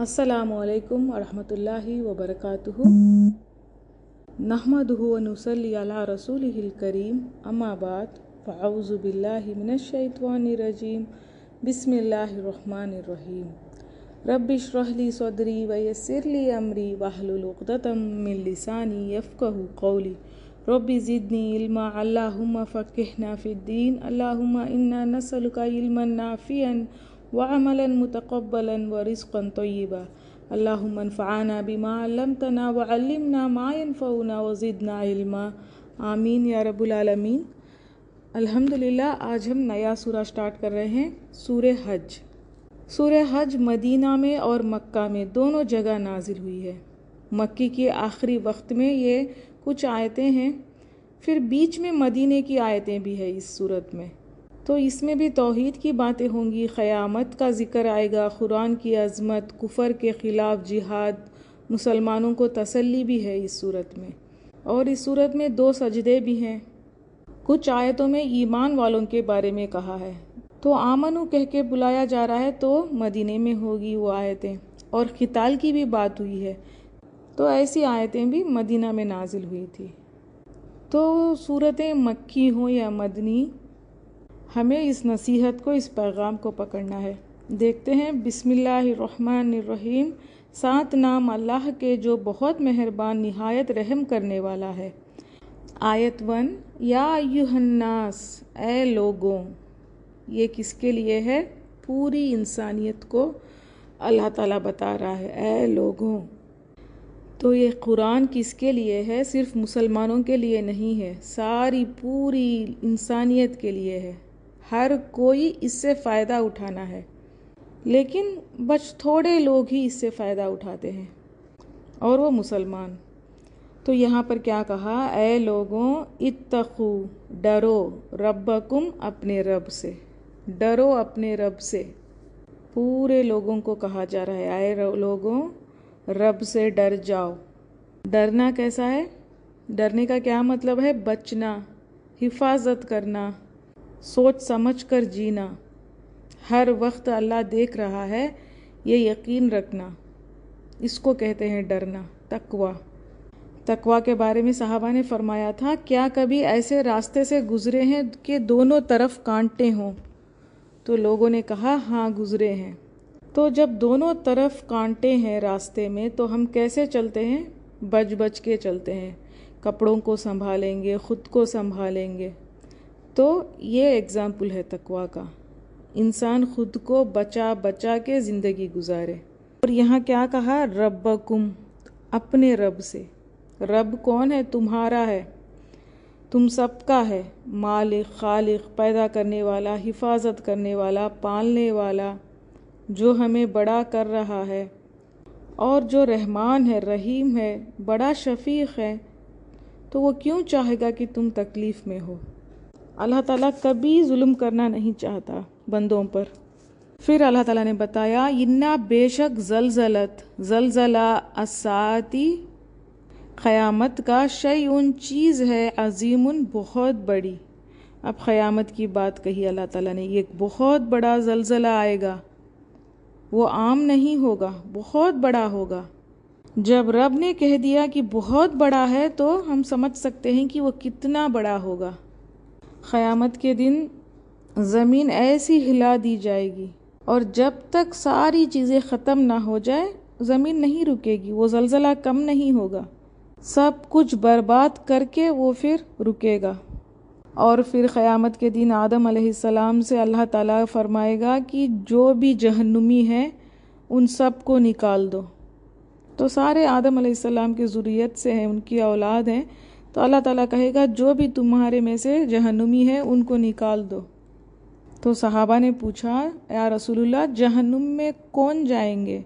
السلام علیکم ورحمۃ اللہ وبرکاتہ۔ نحمدہ ونصلی علی رسولہ الکریم، اما بعد فاعوذ باللہ من الشیطان الرجیم، بسم اللہ الرحمن الرحیم۔ رب اشرح لی صدری ویسر لی امری واحلل عقدۃ من لسانی یفقہوا قولی۔ رب زدنی علما، اللہم فقہنا فی الدین، اللہم انا نسألک علما نافعا وعملا متقبلا ورزقا طیبا، اللہم انفعنا بما علمتنا وعلمنا ما ينفعنا وزدنا علما، آمین یا رب العالمین۔ الحمدللہ، آج ہم نیا سورہ سٹارٹ کر رہے ہیں، سورہ حج۔ سورہ حج مدینہ میں اور مکہ میں دونوں جگہ نازل ہوئی ہے۔ مکی کے آخری وقت میں یہ کچھ آیتیں ہیں، پھر بیچ میں مدینے کی آیتیں بھی ہیں اس صورت میں، تو اس میں بھی توحید کی باتیں ہوں گی، قیامت کا ذکر آئے گا، قرآن کی عظمت، کفر کے خلاف جہاد، مسلمانوں کو تسلی بھی ہے اس صورت میں۔ اور اس صورت میں 2 سجدے بھی ہیں۔ کچھ آیتوں میں ایمان والوں کے بارے میں کہا ہے، تو آمنو کہہ کے بلایا جا رہا ہے، تو مدینے میں ہوگی وہ آیتیں۔ اور قتال کی بھی بات ہوئی ہے، تو ایسی آیتیں بھی مدینہ میں نازل ہوئی تھی۔ تو صورتیں مکی ہوں یا مدنی، ہمیں اس نصیحت کو، اس پیغام کو پکڑنا ہے۔ دیکھتے ہیں، بسم اللہ الرحمن الرحیم، 7 نام اللہ کے جو بہت مہربان، نہایت رحم کرنے والا ہے۔ آیت 1، یا ایھا الناس، اے لوگوں۔ یہ کس کے لیے ہے؟ پوری انسانیت کو اللہ تعالیٰ بتا رہا ہے، اے لوگوں۔ تو یہ قرآن کس کے لیے ہے؟ صرف مسلمانوں کے لیے نہیں ہے، ساری پوری انسانیت کے لیے ہے۔ ہر کوئی اس سے فائدہ اٹھانا ہے، لیکن بس تھوڑے لوگ ہی اس سے فائدہ اٹھاتے ہیں، اور وہ مسلمان۔ تو یہاں پر کیا کہا؟ اے لوگوں، اتقوا، ڈرو، ربکم، اپنے رب سے، ڈرو اپنے رب سے۔ پورے لوگوں کو کہا جا رہا ہے، اے لوگوں، رب سے ڈر جاؤ۔ ڈرنا کیسا ہے؟ ڈرنے کا کیا مطلب ہے؟ بچنا، حفاظت کرنا، سوچ سمجھ کر جینا، ہر وقت اللہ دیکھ رہا ہے، یہ یقین رکھنا، اس کو کہتے ہیں ڈرنا، تقویٰ۔ تقویٰ کے بارے میں صحابہ نے فرمایا تھا، کیا کبھی ایسے راستے سے گزرے ہیں کہ دونوں طرف کانٹے ہوں؟ تو لوگوں نے کہا، ہاں گزرے ہیں۔ تو جب دونوں طرف کانٹے ہیں راستے میں، تو ہم کیسے چلتے ہیں؟ بچ بچ کے چلتے ہیں، کپڑوں کو سنبھالیں گے، خود کو سنبھالیں گے۔ تو یہ ایگزامپل ہے تقویٰ کا، انسان خود کو بچا بچا کے زندگی گزارے۔ اور یہاں کیا کہا؟ ربکم، اپنے رب سے۔ رب کون ہے؟ تمہارا ہے، تم سب کا ہے، مالک، خالق، پیدا کرنے والا، حفاظت کرنے والا، پالنے والا، جو ہمیں بڑا کر رہا ہے، اور جو رحمان ہے، رحیم ہے، بڑا شفیق ہے، تو وہ کیوں چاہے گا کہ تم تکلیف میں ہو؟ اللہ تعالیٰ کبھی ظلم کرنا نہیں چاہتا بندوں پر۔ پھر اللہ تعالیٰ نے بتایا، اِنَّا، بے شک، زلزلہ الساعتی، قیامت کا، شیء، چیز ہے، عظیم، بہت بڑی۔ اب قیامت کی بات کہی اللہ تعالیٰ نے، یہ بہت بڑا زلزلہ آئے گا، وہ عام نہیں ہوگا، بہت بڑا ہوگا۔ جب رب نے کہہ دیا کہ بہت بڑا ہے، تو ہم سمجھ سکتے ہیں کہ وہ کتنا بڑا ہوگا۔ قیامت کے دن زمین ایسی ہلا دی جائے گی، اور جب تک ساری چیزیں ختم نہ ہو جائے، زمین نہیں رکے گی، وہ زلزلہ کم نہیں ہوگا، سب کچھ برباد کر کے وہ پھر رکے گا۔ اور پھر قیامت کے دن آدم علیہ السلام سے اللہ تعالیٰ فرمائے گا کہ جو بھی جہنمی ہیں ان سب کو نکال دو۔ تو سارے آدم علیہ السلام کی ذریت سے ہیں، ان کی اولاد ہیں، تو اللہ تعالیٰ کہے گا جو بھی تمہارے میں سے جہنمی ہے ان کو نکال دو۔ تو صحابہ نے پوچھا، یا رسول اللہ، جہنم میں کون جائیں گے؟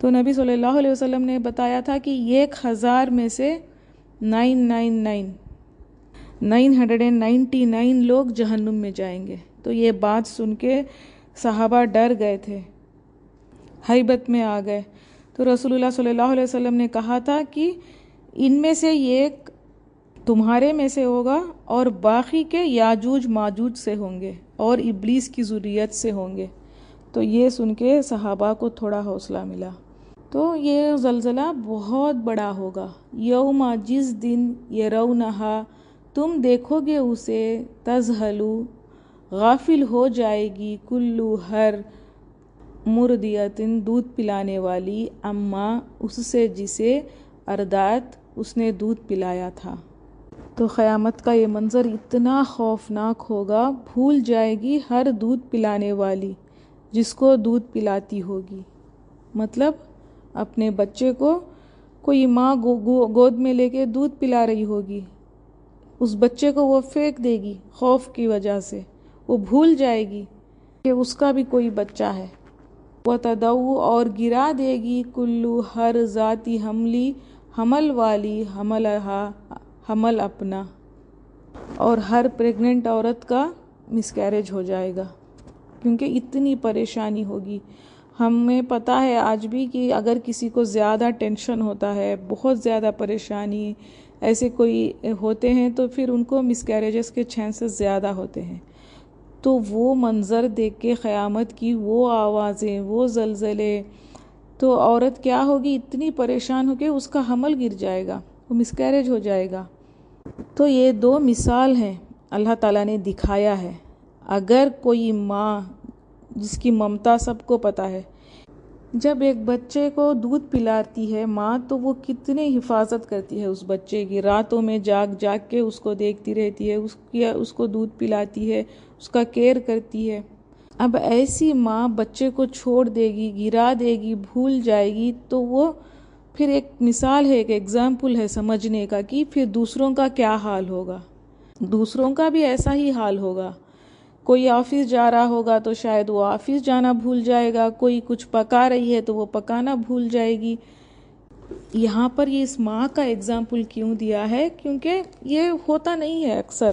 تو نبی صلی اللہ علیہ وسلم نے بتایا تھا کہ 1000 میں سے 999 لوگ جہنم میں جائیں گے۔ تو یہ بات سن کے صحابہ ڈر گئے تھے، ہیبت میں آ گئے۔ تو رسول اللہ صلی اللہ علیہ وسلم نے کہا تھا کہ ان میں سے ایک تمہارے میں سے ہوگا، اور باقی کے یاجوج ماجوج سے ہوں گے، اور ابلیس کی ذریت سے ہوں گے۔ تو تو یہ سن کے صحابہ کو تھوڑا حوصلہ ملا۔ تو یہ زلزلہ بہت بڑا ہوگا۔ یوم، جس دن، یرونہا، تم دیکھو گے اسے، تذہلو، غافل ہو جائے گی، کلو، ہر، مردیتن، دودھ پلانے والی، اما، اس سے جسے، اردات، اس نے دودھ پلایا تھا۔ تو قیامت کا یہ منظر اتنا خوفناک ہوگا، بھول جائے گی ہر دودھ پلانے والی جس کو دودھ پلاتی ہوگی۔ مطلب اپنے بچے کو کوئی ماں گود میں لے کے دودھ پلا رہی ہوگی، اس بچے کو وہ پھینک دے گی خوف کی وجہ سے، وہ بھول جائے گی کہ اس کا بھی کوئی بچہ ہے۔ وَتَدَعُّ، اور گرا دے گی، کلو، ہر، ذاتی حملی، حمل والی، حملہا، حمل اپنا، اور ہر پریگننٹ عورت کا مسکیریج ہو جائے گا، کیونکہ اتنی پریشانی ہوگی۔ ہمیں پتہ ہے آج بھی کہ اگر کسی کو زیادہ ٹینشن ہوتا ہے، بہت زیادہ پریشانی ایسے کوئی ہوتے ہیں، تو پھر ان کو مسکیریجز کے چانسز زیادہ ہوتے ہیں۔ تو وہ منظر دیکھ کے قیامت کی وہ آوازیں، وہ زلزلے، تو عورت کیا ہوگی، اتنی پریشان ہو کے اس کا حمل گر جائے گا، وہ مسکیریج ہو جائے گا۔ تو یہ دو مثال ہیں اللہ تعالیٰ نے دکھایا ہے۔ اگر کوئی ماں جس کی ممتا سب کو پتہ ہے، جب ایک بچے کو دودھ پلاتی ہے ماں، تو وہ کتنی حفاظت کرتی ہے اس بچے کی، راتوں میں جاگ جاگ کے اس کو دیکھتی رہتی ہے، اس کو دودھ پلاتی ہے، اس کا کیئر کرتی ہے۔ اب ایسی ماں بچے کو چھوڑ دے گی، گرا دے گی، بھول جائے گی، تو وہ پھر ایک مثال ہے، ایک ایگزامپل ہے سمجھنے کا کہ پھر دوسروں کا کیا حال ہوگا۔ دوسروں کا بھی ایسا ہی حال ہوگا۔ کوئی آفس جا رہا ہوگا تو شاید وہ آفس جانا بھول جائے گا، کوئی کچھ پکا رہی ہے تو وہ پکانا بھول جائے گی۔ یہاں پر یہ اس ماں کا ایگزامپل کیوں دیا ہے؟ کیونکہ یہ ہوتا نہیں ہے اکثر۔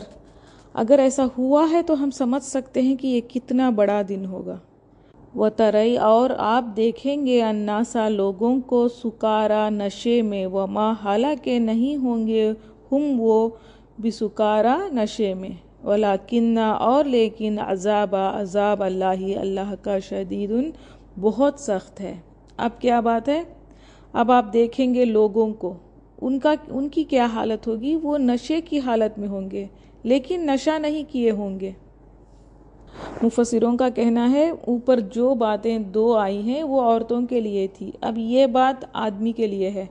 اگر ایسا ہوا ہے تو ہم سمجھ سکتے ہیں کہ یہ کتنا بڑا دن ہوگا۔ وَتَرَئی، اور آپ دیکھیں گے، الناسا، لوگوں کو، سکارا، نشے میں، وما، حالانکہ نہیں ہوں گے، ہم وہ، بسکارا، نشے میں، ولیکن، اور لیکن، عذاب اللہ کا، شدید، بہت سخت ہے۔ اب کیا بات ہے؟ اب آپ دیکھیں گے لوگوں کو، ان کی کیا حالت ہوگی؟ وہ نشے کی حالت میں ہوں گے، لیکن نشہ نہیں کیے ہوں گے۔ مفسروں کا کہنا ہے اوپر جو باتیں دو آئی ہیں وہ عورتوں کے لیے تھی، اب یہ بات آدمی کے لیے ہے۔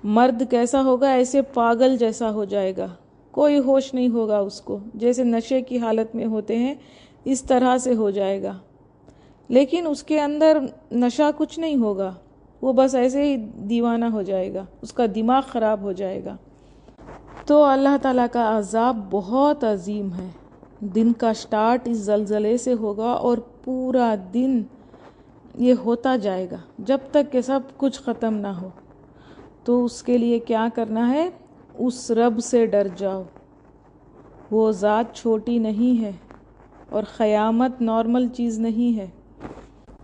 مرد کیسا ہوگا؟ ایسے پاگل جیسا ہو جائے گا، کوئی ہوش نہیں ہوگا اس کو، جیسے نشے کی حالت میں ہوتے ہیں اس طرح سے ہو جائے گا، لیکن اس کے اندر نشہ کچھ نہیں ہوگا، وہ بس ایسے ہی دیوانہ ہو جائے گا، اس کا دماغ خراب ہو جائے گا۔ تو اللہ تعالیٰ کا عذاب بہت عظیم ہے۔ دن کا سٹارٹ اس زلزلے سے ہوگا اور پورا دن یہ ہوتا جائے گا جب تک کہ سب کچھ ختم نہ ہو۔ تو اس کے لیے کیا کرنا ہے؟ اس رب سے ڈر جاؤ، وہ ذات چھوٹی نہیں ہے، اور قیامت نارمل چیز نہیں ہے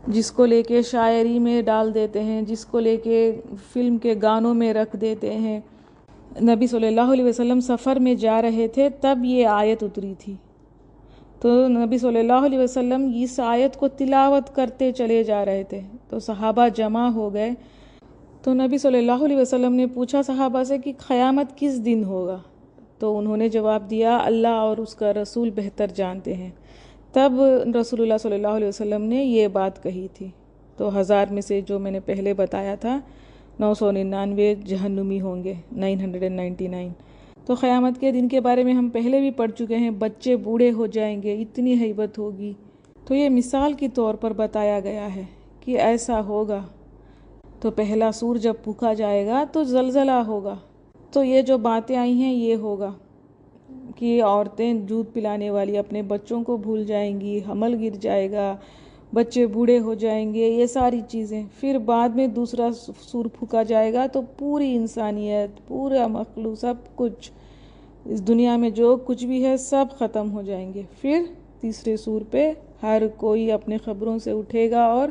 جس کو لے کے شاعری میں ڈال دیتے ہیں، جس کو لے کے فلم کے گانوں میں رکھ دیتے ہیں۔ نبی صلی اللہ علیہ وسلم سفر میں جا رہے تھے، تب یہ آیت اتری تھی، تو نبی صلی اللہ علیہ وسلم اس آیت کو تلاوت کرتے چلے جا رہے تھے، تو صحابہ جمع ہو گئے، تو نبی صلی اللہ علیہ وسلم نے پوچھا صحابہ سے کہ قیامت کس دن ہوگا؟ تو انہوں نے جواب دیا اللہ اور اس کا رسول بہتر جانتے ہیں۔ تب رسول اللہ صلی اللہ علیہ وسلم نے یہ بات کہی تھی۔ تو 1000 میں سے جو میں نے پہلے بتایا تھا 999 جہنمی ہوں گے، 999۔ تو قیامت کے دن کے بارے میں ہم پہلے بھی پڑھ چکے ہیں، بچے بوڑھے ہو جائیں گے، اتنی ہیبت ہوگی۔ تو یہ مثال کے طور پر بتایا گیا ہے کہ ایسا ہوگا۔ تو پہلا سور جب پھونکا جائے گا تو زلزلہ ہوگا۔ تو یہ جو باتیں آئی ہیں یہ ہوگا کہ عورتیں دودھ پلانے والی اپنے بچوں کو بھول جائیں گی، حمل گر جائے گا، بچے بوڑھے ہو جائیں گے، یہ ساری چیزیں۔ پھر بعد میں دوسرا سور پھونکا جائے گا تو پوری انسانیت، پورا مخلوق، سب کچھ اس دنیا میں جو کچھ بھی ہے سب ختم ہو جائیں گے۔ پھر تیسرے سور پہ ہر کوئی اپنے قبروں سے اٹھے گا اور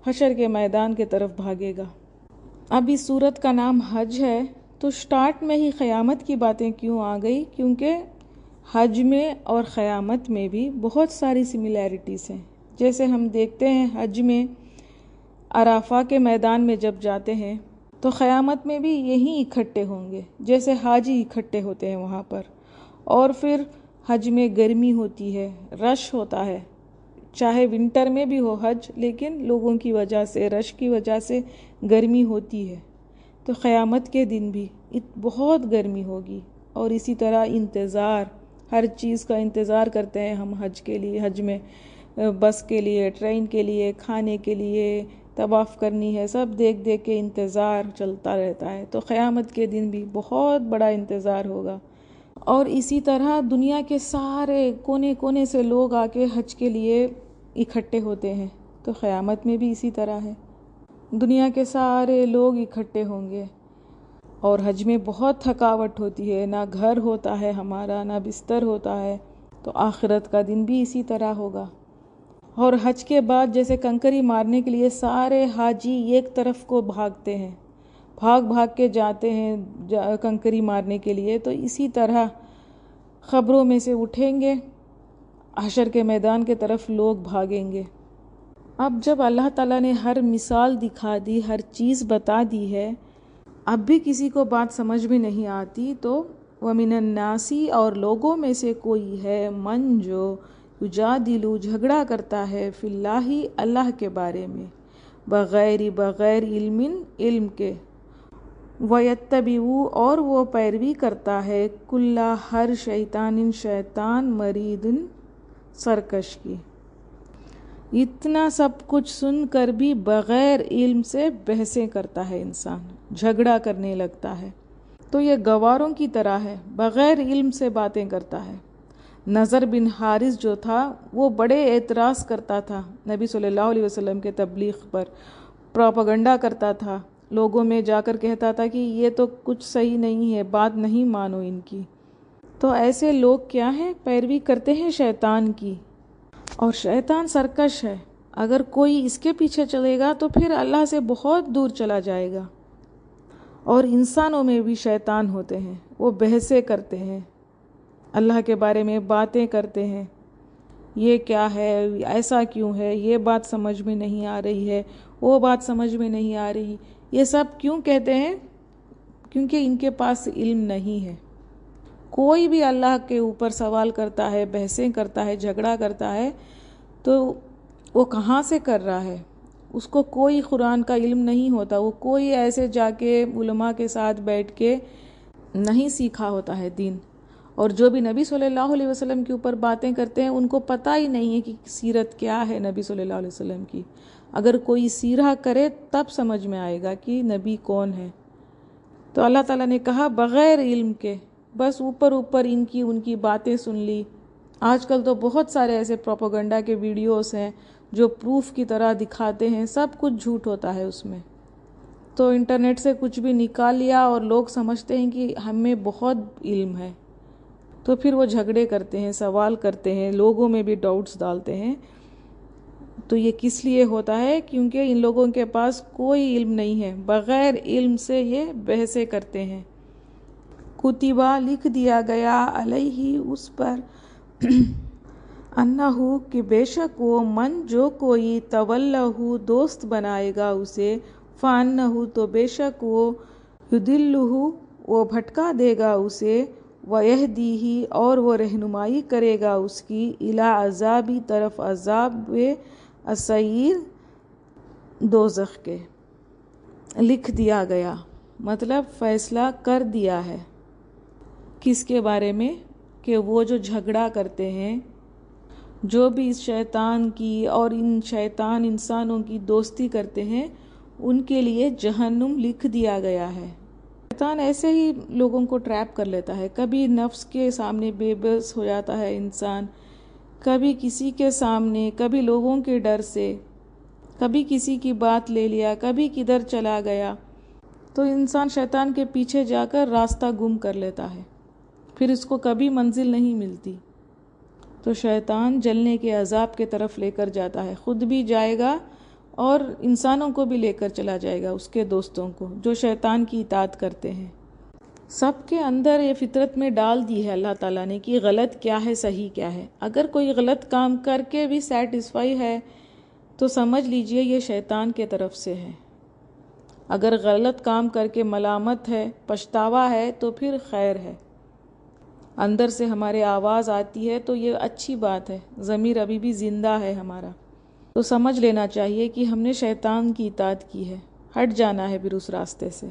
حشر کے میدان کے طرف بھاگے گا۔ اب اس سورت کا نام حج ہے، تو سٹارٹ میں ہی قیامت کی باتیں کیوں آ گئی؟ کیونکہ حج میں اور قیامت میں بھی بہت ساری سملیرٹیز ہیں۔ جیسے ہم دیکھتے ہیں حج میں عرفہ کے میدان میں جب جاتے ہیں تو قیامت میں بھی یہیں اکٹھے ہوں گے، جیسے حاجی اکٹھے ہوتے ہیں وہاں پر۔ اور پھر حج میں گرمی ہوتی ہے، رش ہوتا ہے، چاہے ونٹر میں بھی ہو حج، لیکن لوگوں کی وجہ سے، رش کی وجہ سے گرمی ہوتی ہے۔ تو قیامت کے دن بھی بہت گرمی ہوگی، اور اسی طرح انتظار، ہر چیز کا انتظار کرتے ہیں ہم حج کے لیے، حج میں بس کے لیے، ٹرین کے لیے، کھانے کے لیے، طواف کرنی ہے، سب دیکھ دیکھ کے انتظار چلتا رہتا ہے۔ تو قیامت کے دن بھی بہت بڑا انتظار ہوگا۔ اور اسی طرح دنیا کے سارے کونے کونے سے لوگ آ کے حج کے لیے اکٹھے ہوتے ہیں، تو قیامت میں بھی اسی طرح ہے، دنیا کے سارے لوگ اکٹھے ہوں گے۔ اور حج میں بہت تھکاوٹ ہوتی ہے، نہ گھر ہوتا ہے ہمارا، نہ بستر ہوتا ہے، تو آخرت کا دن بھی اسی طرح ہوگا۔ اور حج کے بعد جیسے کنکری مارنے کے لیے سارے حاجی ایک طرف کو بھاگتے ہیں، بھاگ بھاگ کے جاتے ہیں کنکری مارنے کے لیے، تو اسی طرح قبروں میں سے اٹھیں گے، حشر کے میدان کے طرف لوگ بھاگیں گے۔ اب جب اللہ تعالیٰ نے ہر مثال دکھا دی، ہر چیز بتا دی ہے، اب بھی کسی کو بات سمجھ میں نہیں آتی، تو وَمِنَ النَّاسِ، اور لوگوں میں سے کوئی ہے، من جو یجادل، جھگڑا کرتا ہے، فی اللہ، اللہ کے بارے میں، بغیر علم کے، وَيَتَّبِعُ، اور وہ پیروی کرتا ہے، کُلَّ، ہر شیطان مرید، سرکش کی۔ اتنا سب کچھ سن کر بھی بغیر علم سے بحثیں کرتا ہے انسان، جھگڑا کرنے لگتا ہے، تو یہ گواروں کی طرح ہے، بغیر علم سے باتیں کرتا ہے۔ نضر بن حارث جو تھا وہ بڑے اعتراض کرتا تھا نبی صلی اللہ علیہ وسلم کے تبلیغ پر، پروپیگنڈا کرتا تھا، لوگوں میں جا کر کہتا تھا کہ یہ تو کچھ صحیح نہیں ہے، بات نہیں مانو ان کی۔ تو ایسے لوگ کیا ہیں؟ پیروی کرتے ہیں شیطان کی، اور شیطان سرکش ہے، اگر کوئی اس کے پیچھے چلے گا تو پھر اللہ سے بہت دور چلا جائے گا۔ اور انسانوں میں بھی شیطان ہوتے ہیں، وہ بحثیں کرتے ہیں، اللہ کے بارے میں باتیں کرتے ہیں، یہ کیا ہے، ایسا کیوں ہے، یہ بات سمجھ میں نہیں آ رہی ہے، وہ بات سمجھ میں نہیں آ رہی۔ یہ سب کیوں کہتے ہیں؟ کیونکہ ان کے پاس علم نہیں ہے۔ کوئی بھی اللہ کے اوپر سوال کرتا ہے، بحثیں کرتا ہے، جھگڑا کرتا ہے، تو وہ کہاں سے کر رہا ہے؟ اس کو کوئی قرآن کا علم نہیں ہوتا، وہ کوئی ایسے جا کے علماء کے ساتھ بیٹھ کے نہیں سیکھا ہوتا ہے دین۔ اور جو بھی نبی صلی اللہ علیہ وسلم کے اوپر باتیں کرتے ہیں ان کو پتہ ہی نہیں ہے کہ سیرت کیا ہے نبی صلی اللہ علیہ وسلم کی۔ اگر کوئی سیرہ کرے تب سمجھ میں آئے گا کہ نبی کون ہے۔ تو اللہ تعالیٰ نے کہا بغیر علم کے، بس اوپر ان کی باتیں سن لی۔ آج کل تو بہت سارے ایسے پروپیگنڈا کے ویڈیوز ہیں جو پروف کی طرح دکھاتے ہیں، سب کچھ جھوٹ ہوتا ہے اس میں۔ تو انٹرنیٹ سے کچھ بھی نکال لیا اور لوگ سمجھتے ہیں کہ ہمیں بہت علم ہے، تو پھر وہ جھگڑے کرتے ہیں، سوال کرتے ہیں، لوگوں میں بھی ڈاؤٹس ڈالتے ہیں۔ تو یہ کس لیے ہوتا ہے؟ کیونکہ ان لوگوں کے پاس کوئی علم نہیں ہے، بغیر علم سے یہ بحثیں کرتے ہیں۔ کتبہ، لکھ دیا گیا، علیہ، اس پر، انہ، کہ بے شک وہ، من جو کوئی، تولہ، دوست بنائے گا اسے، فانہ، تو بے شک وہ، یضلہ، وہ بھٹکا دے گا اسے، ویہدیہ، اور وہ رہنمائی کرے گا اس کی، الی عذاب، طرف عذاب السعیر، دوزخ کے۔ لکھ دیا گیا مطلب فیصلہ کر دیا ہے، کس کے بارے میں؟ کہ وہ جو جھگڑا کرتے ہیں، جو بھی اس شیطان کی اور ان شیطان انسانوں کی دوستی کرتے ہیں، ان کے لیے جہنم لکھ دیا گیا ہے۔ شیطان ایسے ہی لوگوں کو ٹریپ کر لیتا ہے، کبھی نفس کے سامنے بے بس ہو جاتا ہے انسان، کبھی کسی کے سامنے، کبھی لوگوں کے ڈر سے، کبھی کسی کی بات لے لیا، کبھی کدھر چلا گیا، تو انسان شیطان کے پیچھے جا کر راستہ گم کر لیتا ہے، پھر اس کو کبھی منزل نہیں ملتی۔ تو شیطان جلنے کے عذاب کے طرف لے کر جاتا ہے، خود بھی جائے گا اور انسانوں کو بھی لے کر چلا جائے گا، اس کے دوستوں کو جو شیطان کی اطاعت کرتے ہیں۔ سب کے اندر یہ فطرت میں ڈال دی ہے اللہ تعالیٰ نے کہ غلط کیا ہے صحیح کیا ہے. اگر کوئی غلط کام کر کے بھی سیٹسفائی ہے تو سمجھ لیجئے یہ شیطان کے طرف سے ہے. اگر غلط کام کر کے ملامت ہے، پچھتاوا ہے، تو پھر خیر ہے. اندر سے ہمارے آواز آتی ہے تو یہ اچھی بات ہے، ضمیر ابھی بھی زندہ ہے ہمارا، تو سمجھ لینا چاہیے کہ ہم نے شیطان کی اطاعت کی ہے، ہٹ جانا ہے پھر اس راستے سے.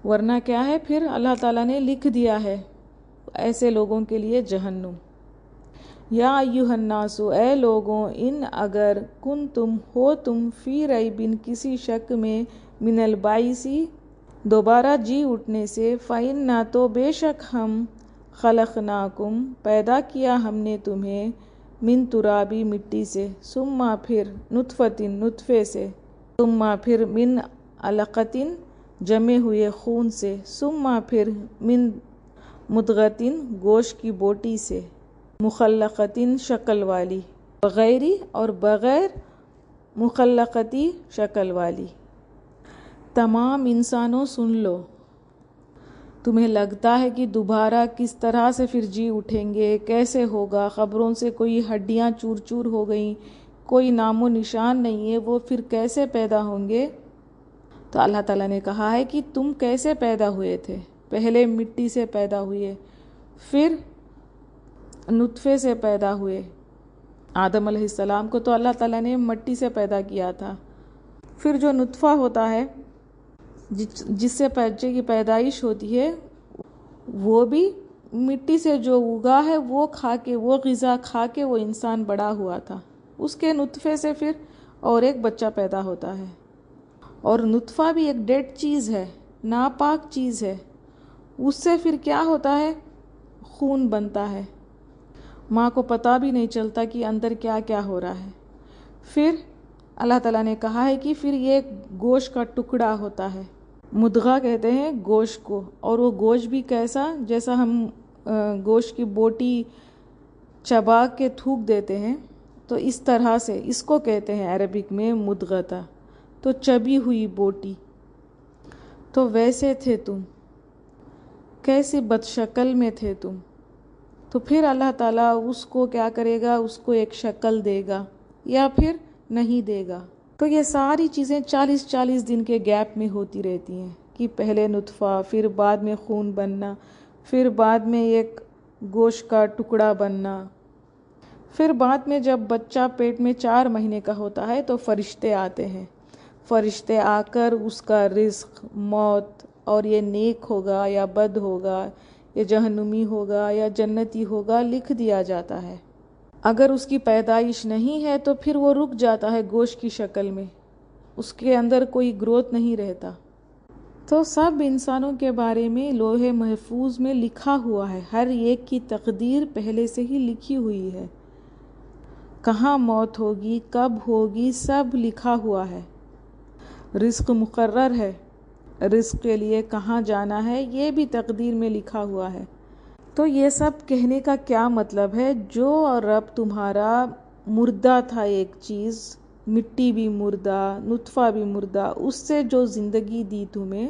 ورنہ کیا ہے، پھر اللہ تعالیٰ نے لکھ دیا ہے ایسے لوگوں کے لیے جہنم. یا ایھا الناس، اے لوگوں، ان اگر کنتم ہو تم فی ریب، کسی شک میں، من البعث، دوبارہ جی اٹھنے سے، فإنا، تو بے شک ہم، خلقناکم، پیدا کیا ہم نے تمہیں، من تراب، مٹی سے، ثم پھر، نطفۃ، نطفے سے، ثم پھر، من علقۃ، جمے ہوئے خون سے، ثم پھر، من مضغۃ، گوشت کی بوٹی سے، مخلقۃ، شکل والی، بغیر اور بغیر مخلقتی، شکل والی. تمام انسانوں سن لو، تمہیں لگتا ہے کہ دوبارہ کس طرح سے پھر جی اٹھیں گے، کیسے ہوگا، قبروں سے کوئی ہڈیاں چور چور ہو گئیں، کوئی نام و نشان نہیں ہے، وہ پھر کیسے پیدا ہوں گے؟ تو اللہ تعالیٰ نے کہا ہے کہ تم کیسے پیدا ہوئے تھے. پہلے مٹی سے پیدا ہوئے، پھر نطفے سے پیدا ہوئے. آدم علیہ السلام کو تو اللہ تعالیٰ نے مٹی سے پیدا کیا تھا. پھر جو نطفہ ہوتا ہے جس سے بچے کی پیدائش ہوتی ہے، وہ بھی مٹی سے جو اگا ہے وہ کھا کے، وہ غذا کھا کے وہ انسان بڑا ہوا تھا. اس کے نطفے سے پھر اور ایک بچہ پیدا ہوتا ہے. اور نطفہ بھی ایک ڈیڈ چیز ہے، ناپاک چیز ہے. اس سے پھر کیا ہوتا ہے؟ خون بنتا ہے. ماں کو پتہ بھی نہیں چلتا کہ اندر کیا کیا ہو رہا ہے. پھر اللہ تعالیٰ نے کہا ہے کہ پھر یہ گوشت کا ٹکڑا ہوتا ہے. مدغہ کہتے ہیں گوشت کو، اور وہ گوشت بھی کیسا، جیسا ہم گوشت کی بوٹی چبا کے تھوک دیتے ہیں، تو اس طرح سے اس کو کہتے ہیں عربک میں مدغتا، تو چبی ہوئی بوٹی. تو ویسے تھے تم، کیسے بد شکل میں تھے تم. تو پھر اللہ تعالیٰ اس کو کیا کرے گا، اس کو ایک شکل دے گا یا پھر نہیں دے گا. تو یہ ساری چیزیں 40 دن کے گیپ میں ہوتی رہتی ہیں کہ پہلے نطفہ، پھر بعد میں خون بننا، پھر بعد میں ایک گوشت کا ٹکڑا بننا، پھر بعد میں جب بچہ پیٹ میں 4 مہینے کا ہوتا ہے تو فرشتے آتے ہیں. فرشتے آ کر اس کا رزق، موت، اور یہ نیک ہوگا یا بد ہوگا، یہ جہنمی ہوگا یا جنتی ہوگا، لکھ دیا جاتا ہے. اگر اس کی پیدائش نہیں ہے تو پھر وہ رک جاتا ہے گوشت کی شکل میں، اس کے اندر کوئی گروتھ نہیں رہتا. تو سب انسانوں کے بارے میں لوح محفوظ میں لکھا ہوا ہے، ہر ایک کی تقدیر پہلے سے ہی لکھی ہوئی ہے. کہاں موت ہوگی، کب ہوگی، سب لکھا ہوا ہے. رزق مقرر ہے، رزق کے لیے کہاں جانا ہے یہ بھی تقدیر میں لکھا ہوا ہے. تو یہ سب کہنے کا کیا مطلب ہے؟ جو رب تمہارا مردہ تھا ایک چیز، مٹی بھی مردہ، نطفہ بھی مردہ، اس سے جو زندگی دی تمہیں،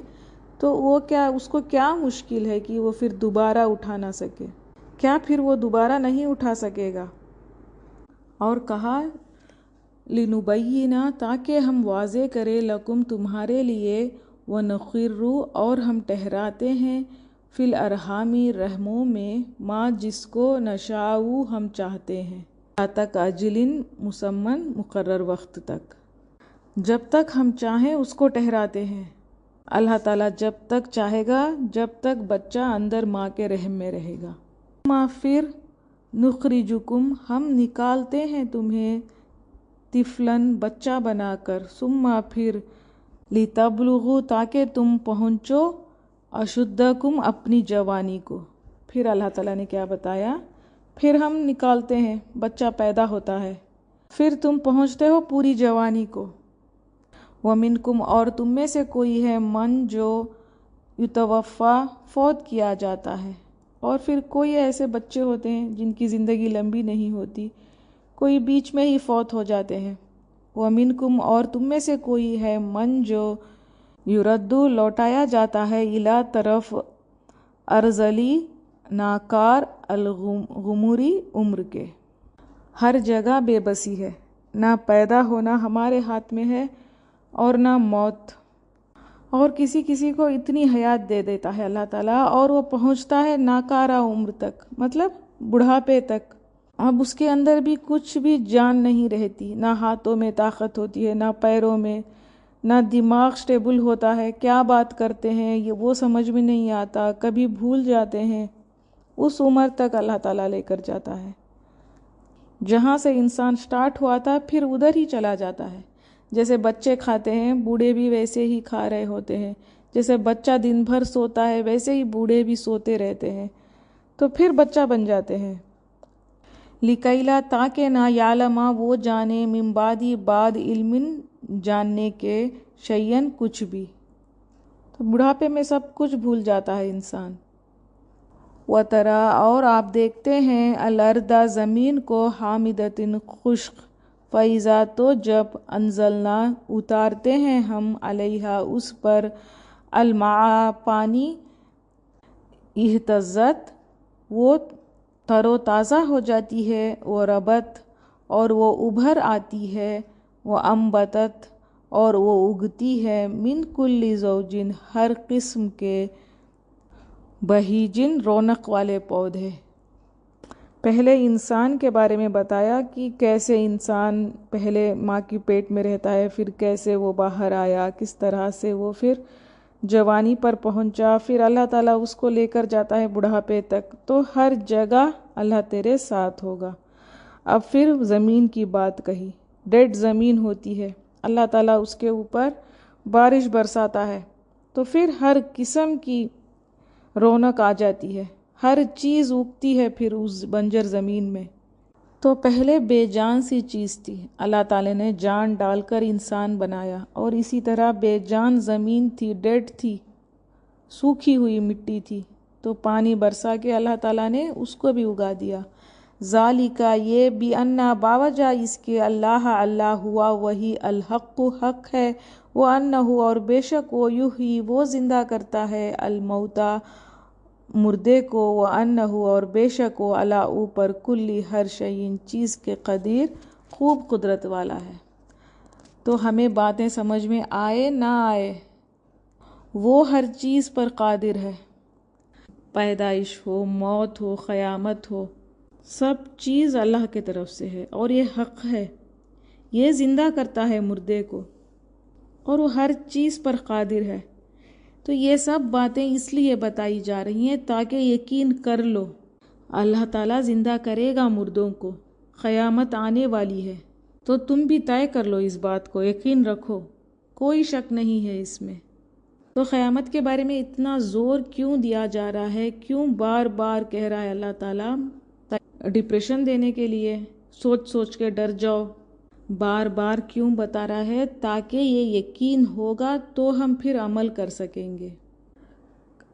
تو وہ کیا، اس کو کیا مشکل ہے کہ وہ پھر دوبارہ اٹھا نہ سکے؟ کیا پھر وہ دوبارہ نہیں اٹھا سکے گا؟ اور کہا لِنُبَيِّنَ، تاکہ ہم واضح کریں، لَكُمْ، تمہارے لیے، وَنُقِرُّ، اور ہم ٹھہراتے ہیں، فی الارحام، رحموں میں، ماں جس کو، نشاء، ہم چاہتے ہیں، تک اجل، مسمى، مقرر وقت تک، جب تک ہم چاہیں اس کو ٹھہراتے ہیں. اللہ تعالیٰ جب تک چاہے گا، جب تک بچہ اندر ماں کے رحم میں رہے گا. پھر نخرجکم، ہم نکالتے ہیں تمہیں، طفلاً، بچہ بنا کر، ثم پھر، لتبلغوا، تاکہ تم پہنچو، اشدکم، اپنی جوانی کو. پھر اللہ تعالیٰ نے کیا بتایا؟ پھر ہم نکالتے ہیں، بچہ پیدا ہوتا ہے، پھر تم پہنچتے ہو پوری جوانی کو. ومنکم، اور تم میں سے کوئی ہے، من، جو یتوفا، فوت کیا جاتا ہے. اور پھر کوئی ایسے بچے ہوتے ہیں جن کی زندگی لمبی نہیں ہوتی، کوئی بیچ میں ہی فوت ہو جاتے ہیں. ومنکم، اور تم میں سے کوئی ہے، من، جو یرد، لوٹایا جاتا ہے، الی، طرف، ارزلی ناکار الغموری عمر کے۔ ہر جگہ بے بسی ہے، نہ پیدا ہونا ہمارے ہاتھ میں ہے اور نہ موت، اور کسی کسی کو اتنی حیات دے دیتا ہے اللہ تعالیٰ اور وہ پہنچتا ہے ناکارہ عمر تک، مطلب بڑھاپے تک۔ اب اس کے اندر بھی کچھ بھی جان نہیں رہتی، نہ ہاتھوں میں طاقت ہوتی ہے، نہ پیروں میں، نہ دماغ سٹیبل ہوتا ہے، کیا بات کرتے ہیں یہ وہ سمجھ میں نہیں آتا، کبھی بھول جاتے ہیں۔ اس عمر تک اللہ تعالیٰ لے کر جاتا ہے، جہاں سے انسان سٹارٹ ہوا تھا پھر ادھر ہی چلا جاتا ہے۔ جیسے بچے کھاتے ہیں، بوڑھے بھی ویسے ہی کھا رہے ہوتے ہیں، جیسے بچہ دن بھر سوتا ہے ویسے ہی بوڑھے بھی سوتے رہتے ہیں، تو پھر بچہ بن جاتے ہیں۔ لِکَیْلَا تاکہ نہ یعلما وہ جانے من بعدِ بعد علم جاننے کے شیئن کچھ بھی، تو بڑھاپے میں سب کچھ بھول جاتا ہے انسان۔ وَتَرَا اور آپ دیکھتے ہیں الْأَرْضَ زمین کو حامدۃ خشک، فَإِذَا تو جب انزلنا اتارتے ہیں ہم علیہا اس پر الماء پانی، اہتزت وہ تر و تازہ ہو جاتی ہے، وہ ربت اور وہ ابھر آتی ہے، وہ انبتت اور وہ اگتی ہے، من کل زوجن ہر قسم کے بہیجن رونق والے پودے۔ پہلے انسان کے بارے میں بتایا کہ کیسے انسان پہلے ماں کی پیٹ میں رہتا ہے، پھر کیسے وہ باہر آیا، کس طرح سے وہ پھر جوانی پر پہنچا، پھر اللہ تعالیٰ اس کو لے کر جاتا ہے بڑھاپے تک، تو ہر جگہ اللہ تیرے ساتھ ہوگا۔ اب پھر زمین کی بات کہی، ڈیڈ زمین ہوتی ہے، اللہ تعالیٰ اس کے اوپر بارش برساتا ہے، تو پھر ہر قسم کی رونق آ جاتی ہے، ہر چیز اگتی ہے پھر اس بنجر زمین میں۔ تو پہلے بے جان سی چیز تھی، اللہ تعالیٰ نے جان ڈال کر انسان بنایا، اور اسی طرح بے جان زمین تھی، ڈیڈ تھی، سوکھی ہوئی مٹی تھی، تو پانی برسا کے اللہ تعالیٰ نے اس کو بھی اگا دیا۔ ذالک یہ بِأَنَّ باوجہ اس کے اللہ اللہ ہوا وہی الحق حق ہے، وَأَنَّهُ اور بے شک وہ یحیی وہ زندہ کرتا ہے الموتیٰ مردے کو، وَأَنَّهُ اور بے شک وہ علی اوپر کلی ہر شیء چیز کے قدیر خوب قدرت والا ہے۔ تو ہمیں باتیں سمجھ میں آئے نہ آئے، وہ ہر چیز پر قادر ہے، پیدائش ہو، موت ہو، قیامت ہو، سب چیز اللہ کی طرف سے ہے، اور یہ حق ہے، یہ زندہ کرتا ہے مردے کو، اور وہ ہر چیز پر قادر ہے۔ تو یہ سب باتیں اس لیے بتائی جا رہی ہیں تاکہ یقین کر لو، اللہ تعالیٰ زندہ کرے گا مردوں کو، قیامت آنے والی ہے، تو تم بھی طے کر لو، اس بات کو یقین رکھو، کوئی شک نہیں ہے اس میں۔ تو قیامت کے بارے میں اتنا زور کیوں دیا جا رہا ہے، کیوں بار بار کہہ رہا ہے اللہ تعالیٰ؟ ڈپریشن دینے کے لیے، سوچ سوچ کے ڈر جاؤ، بار بار کیوں بتا رہا ہے؟ تاکہ یہ یقین ہوگا تو ہم پھر عمل کر سکیں گے۔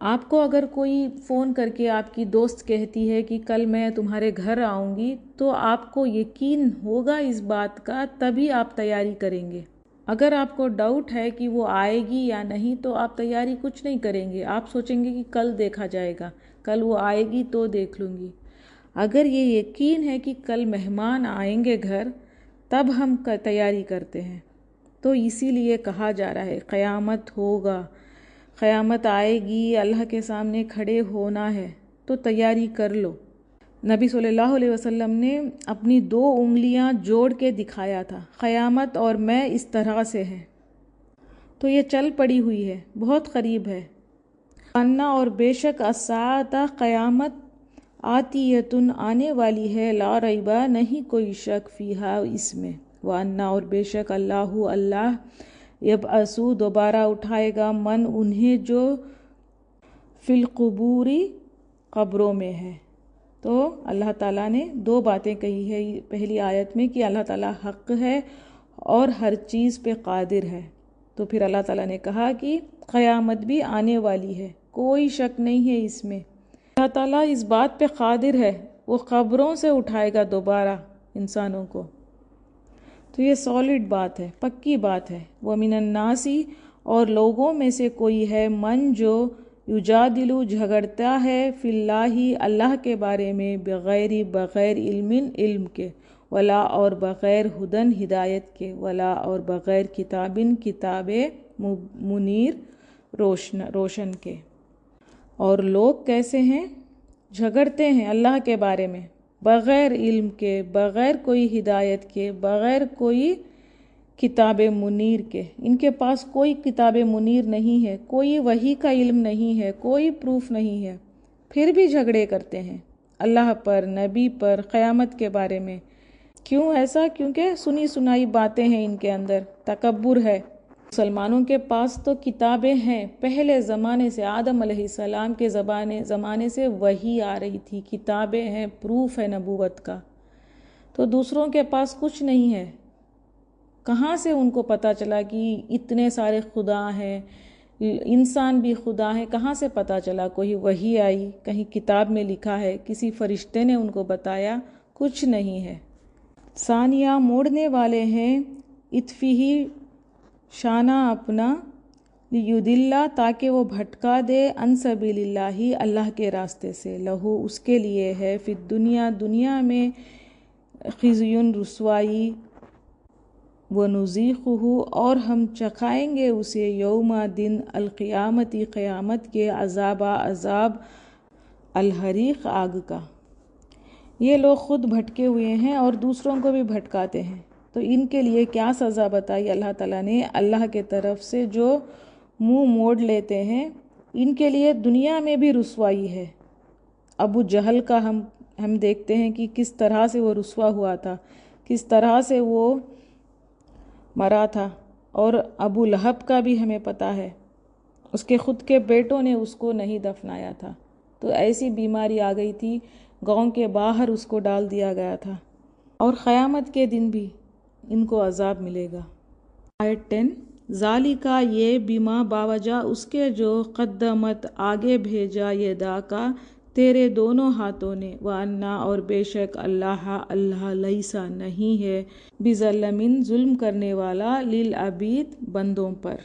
آپ کو اگر کوئی فون کر کے آپ کی دوست کہتی ہے کہ کل میں تمہارے گھر آؤں گی، تو آپ کو یقین ہوگا اس بات کا، تبھی آپ تیاری کریں گے۔ اگر آپ کو ڈاؤٹ ہے کہ وہ آئے گی یا نہیں، تو آپ تیاری کچھ نہیں کریں گے، آپ سوچیں گے کہ کل دیکھا جائے گا، کل وہ آئے گی تو دیکھ لوں گی۔ اگر یہ یقین ہے کہ کل مہمان آئیں گے گھر، تب ہم تیاری کرتے ہیں۔ تو اسی لیے کہا جا رہا ہے قیامت ہوگا، قیامت آئے گی، اللہ کے سامنے کھڑے ہونا ہے، تو تیاری کر لو۔ نبی صلی اللہ علیہ وسلم نے اپنی 2 انگلیاں جوڑ کے دکھایا تھا، قیامت اور میں اس طرح سے ہیں، تو یہ چل پڑی ہوئی ہے، بہت قریب ہے۔ انا اور بے شک الساعۃ قیامت آتیۃ آنے والی ہے، لا ریب نہیں کوئی شک فیہا اس میں، وانا اور بے شک اللہ اللہ یبعث دوبارہ اٹھائے گا من انہیں جو فی القبور قبروں میں ہے۔ تو اللہ تعالیٰ نے 2 باتیں کہی ہے پہلی آیت میں کہ اللہ تعالیٰ حق ہے اور ہر چیز پہ قادر ہے، تو پھر اللہ تعالیٰ نے کہا کہ قیامت بھی آنے والی ہے، کوئی شک نہیں ہے اس میں، اللہ تعالیٰ اس بات پہ قادر ہے، وہ قبروں سے اٹھائے گا دوبارہ انسانوں کو۔ تو یہ سالڈ بات ہے، پکی بات ہے۔ وَمِنَ النَّاسِ اور لوگوں میں سے کوئی ہے من جو یجادلو جھگڑتا ہے فی اللہ اللہ کے بارے میں، بغیر علم کے، ولا اور بغیر ہدن ہدایت کے، ولا اور بغیر کتاب منیر روشن کے۔ اور لوگ کیسے ہیں؟ جھگڑتے ہیں اللہ کے بارے میں بغیر علم کے، بغیر کوئی ہدایت کے، بغیر کوئی کتاب منیر کے۔ ان کے پاس کوئی کتاب منیر نہیں ہے، کوئی وحی کا علم نہیں ہے، کوئی پروف نہیں ہے، پھر بھی جھگڑے کرتے ہیں اللہ پر، نبی پر، قیامت کے بارے میں۔ کیوں ایسا؟ کیونکہ سنی سنائی باتیں ہیں ان کے اندر، تکبر ہے۔ مسلمانوں کے پاس تو کتابیں ہیں، پہلے زمانے سے، آدم علیہ السلام کے زمانے سے وحی آ رہی تھی، کتابیں ہیں، پروف ہے نبوت کا۔ تو دوسروں کے پاس کچھ نہیں ہے۔ کہاں سے ان کو پتہ چلا کہ اتنے سارے خدا ہیں، انسان بھی خدا ہیں؟ کہاں سے پتہ چلا؟ کوئی وحی آئی، کہیں کتاب میں لکھا ہے، کسی فرشتے نے ان کو بتایا؟ کچھ نہیں ہے۔ ثانیہ موڑنے والے ہیں اطفیہ شانہ اپنا، لیدلّ تاکہ وہ بھٹکا دے، عن سبیل اللہ اللہ کے راستے سے، لہو اس کے لیے ہے، فی الدنیا دنیا میں، خزی رسوائی، ونذیقہ اور ہم چکھائیں گے اسے، یوم دن، القیامتی قیامت کے، عذاب الحریق آگ کا۔ یہ لوگ خود بھٹکے ہوئے ہیں اور دوسروں کو بھی بھٹکاتے ہیں، تو ان کے لیے کیا سزا بتائی اللہ تعالیٰ نے؟ اللہ کے طرف سے جو منہ موڑ لیتے ہیں ان کے لیے دنیا میں بھی رسوائی ہے۔ ابو جہل کا ہم دیکھتے ہیں کہ کس طرح سے وہ رسوا ہوا تھا، کس طرح سے وہ مرا تھا، اور ابو لہب کا بھی ہمیں پتہ ہے، اس کے خود کے بیٹوں نے اس کو نہیں دفنایا تھا، تو ایسی بیماری آ گئی تھی، گاؤں کے باہر اس کو ڈال دیا گیا تھا، اور قیامت کے دن بھی ان کو عذاب ملے گا۔ آیت 10، ذالکہ یہ، بما باوجہ اس کے، جو قدمت آگے بھیجا، یدا کا تیرے دونوں ہاتھوں نے، وَأَنَّا اور بے شک اللہ لیسا نہیں ہے، بظالم ظلم کرنے والا، للعبید بندوں پر۔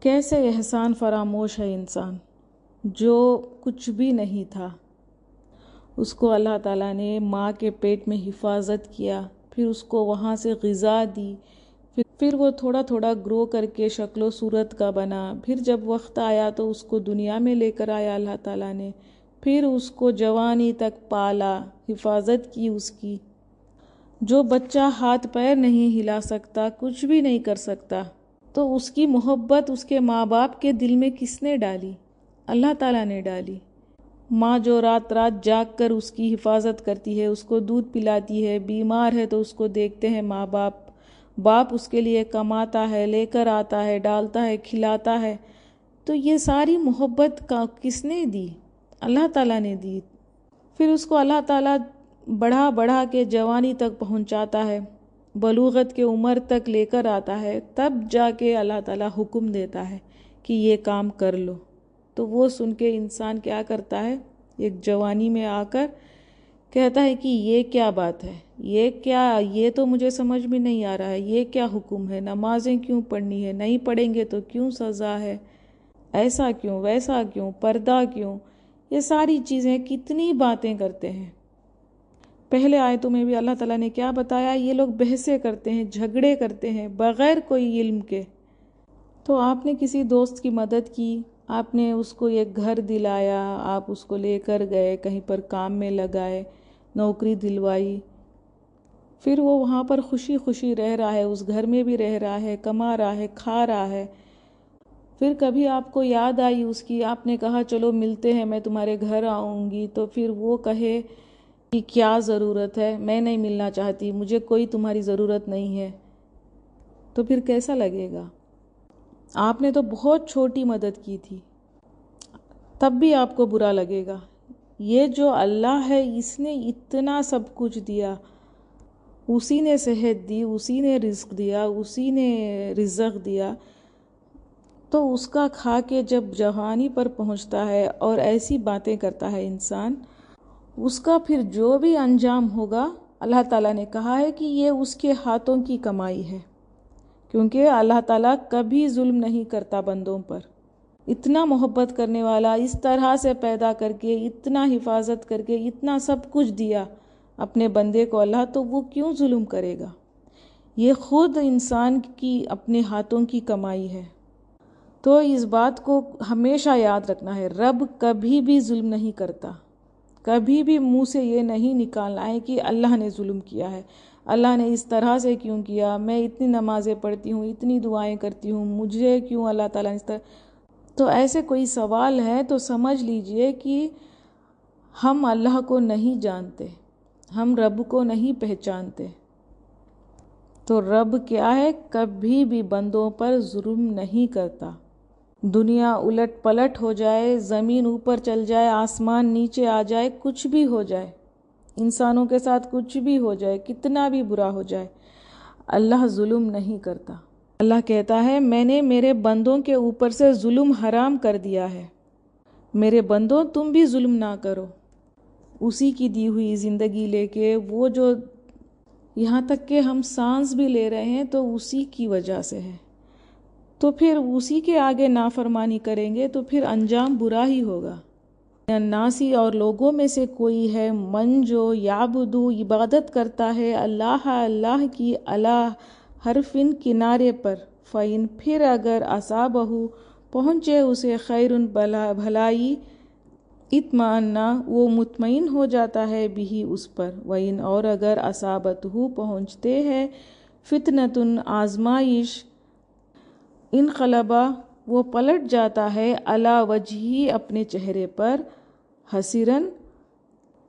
کیسے احسان فراموش ہے انسان، جو کچھ بھی نہیں تھا اس کو اللہ تعالیٰ نے ماں کے پیٹ میں حفاظت کیا، پھر اس کو وہاں سے غذا دی، پھر وہ تھوڑا تھوڑا گرو کر کے شکل و صورت کا بنا، پھر جب وقت آیا تو اس کو دنیا میں لے کر آیا اللہ تعالیٰ نے، پھر اس کو جوانی تک پالا، حفاظت کی اس کی۔ جو بچہ ہاتھ پیر نہیں ہلا سکتا، کچھ بھی نہیں کر سکتا، تو اس کی محبت اس کے ماں باپ کے دل میں کس نے ڈالی؟ اللہ تعالیٰ نے ڈالی۔ ماں جو رات رات جاگ کر اس کی حفاظت کرتی ہے، اس کو دودھ پلاتی ہے، بیمار ہے تو اس کو دیکھتے ہیں ماں باپ اس کے لیے کماتا ہے، لے کر آتا ہے، ڈالتا ہے، کھلاتا ہے، تو یہ ساری محبت کس نے دی؟ اللہ تعالیٰ نے دی۔ پھر اس کو اللہ تعالیٰ بڑھا کے جوانی تک پہنچاتا ہے، بلوغت کے عمر تک لے کر آتا ہے، تب جا کے اللہ تعالیٰ حکم دیتا ہے کہ یہ کام کر لو، تو وہ سن کے انسان کیا کرتا ہے؟ ایک جوانی میں آ کر کہتا ہے کہ یہ کیا بات ہے، یہ تو مجھے سمجھ میں نہیں آ رہا ہے، یہ کیا حکم ہے، نمازیں کیوں پڑھنی ہے، نہیں پڑھیں گے تو کیوں سزا ہے، ایسا کیوں، ویسا کیوں، پردہ کیوں، یہ ساری چیزیں، کتنی باتیں کرتے ہیں۔ پہلے آیتوں میں بھی اللہ تعالیٰ نے کیا بتایا؟ یہ لوگ بحثیں کرتے ہیں، جھگڑے کرتے ہیں بغیر کوئی علم کے۔ تو آپ نے کسی دوست کی مدد کی، آپ نے اس کو ایک گھر دلایا، آپ اس کو لے کر گئے، کہیں پر کام میں لگائے، نوکری دلوائی، پھر وہ وہاں پر خوشی خوشی رہ رہا ہے، اس گھر میں بھی رہ رہا ہے، کما رہا ہے، کھا رہا ہے، پھر کبھی آپ کو یاد آئی اس کی، آپ نے کہا چلو ملتے ہیں، میں تمہارے گھر آؤں گی، تو پھر وہ کہے کہ کیا ضرورت ہے، میں نہیں ملنا چاہتی، مجھے کوئی تمہاری ضرورت نہیں ہے، تو پھر کیسا لگے گا؟ آپ نے تو بہت چھوٹی مدد کی تھی، تب بھی آپ کو برا لگے گا۔ یہ جو اللہ ہے، اس نے اتنا سب کچھ دیا، اسی نے صحت دی، اسی نے رزق دیا، اسی نے رزق دیا، تو اس کا کھا کے جب جوانی پر پہنچتا ہے اور ایسی باتیں کرتا ہے انسان، اس کا پھر جو بھی انجام ہوگا، اللہ تعالیٰ نے کہا ہے کہ یہ اس کے ہاتھوں کی کمائی ہے، کیونکہ اللہ تعالیٰ کبھی ظلم نہیں کرتا بندوں پر، اتنا محبت کرنے والا، اس طرح سے پیدا کر کے، اتنا حفاظت کر کے، اتنا سب کچھ دیا اپنے بندے کو اللہ، تو وہ کیوں ظلم کرے گا؟ یہ خود انسان کی اپنے ہاتھوں کی کمائی ہے۔ تو اس بات کو ہمیشہ یاد رکھنا ہے، رب کبھی بھی ظلم نہیں کرتا۔ کبھی بھی منہ سے یہ نہیں نکالنا ہے کہ اللہ نے ظلم کیا ہے، اللہ نے اس طرح سے کیوں کیا، میں اتنی نمازیں پڑھتی ہوں، اتنی دعائیں کرتی ہوں، مجھے کیوں اللہ تعالیٰ نے اس طرح۔ تو ایسے کوئی سوال ہے تو سمجھ لیجئے کہ ہم اللہ کو نہیں جانتے، ہم رب کو نہیں پہچانتے۔ تو رب کیا ہے؟ کبھی بھی بندوں پر ظلم نہیں کرتا۔ دنیا الٹ پلٹ ہو جائے، زمین اوپر چل جائے، آسمان نیچے آ جائے، کچھ بھی ہو جائے، انسانوں کے ساتھ کچھ بھی ہو جائے، کتنا بھی برا ہو جائے، اللہ ظلم نہیں کرتا۔ اللہ کہتا ہے میں نے میرے بندوں کے اوپر سے ظلم حرام کر دیا ہے، میرے بندوں تم بھی ظلم نہ کرو۔ اسی کی دی ہوئی زندگی لے کے، وہ جو یہاں تک کہ ہم سانس بھی لے رہے ہیں تو اسی کی وجہ سے ہے، تو پھر اسی کے آگے نافرمانی کریں گے تو پھر انجام برا ہی ہوگا۔ ناسی اور لوگوں میں سے کوئی ہے من جو یعبدو عبادت کرتا ہے اللہ کی اللہ حرفن کنارے پر، فَإِن پھر اگر اصابہ پہنچے اسے خیرن بھلائی، اطمئنا وہ مطمئن ہو جاتا ہے بھی اس پر، وَإِن اور اگر اصابتہ پہنچتے ہے فتنتن آزمائش، انقلبا وہ پلٹ جاتا ہے علی وجہی اپنے چہرے پر، حسیرن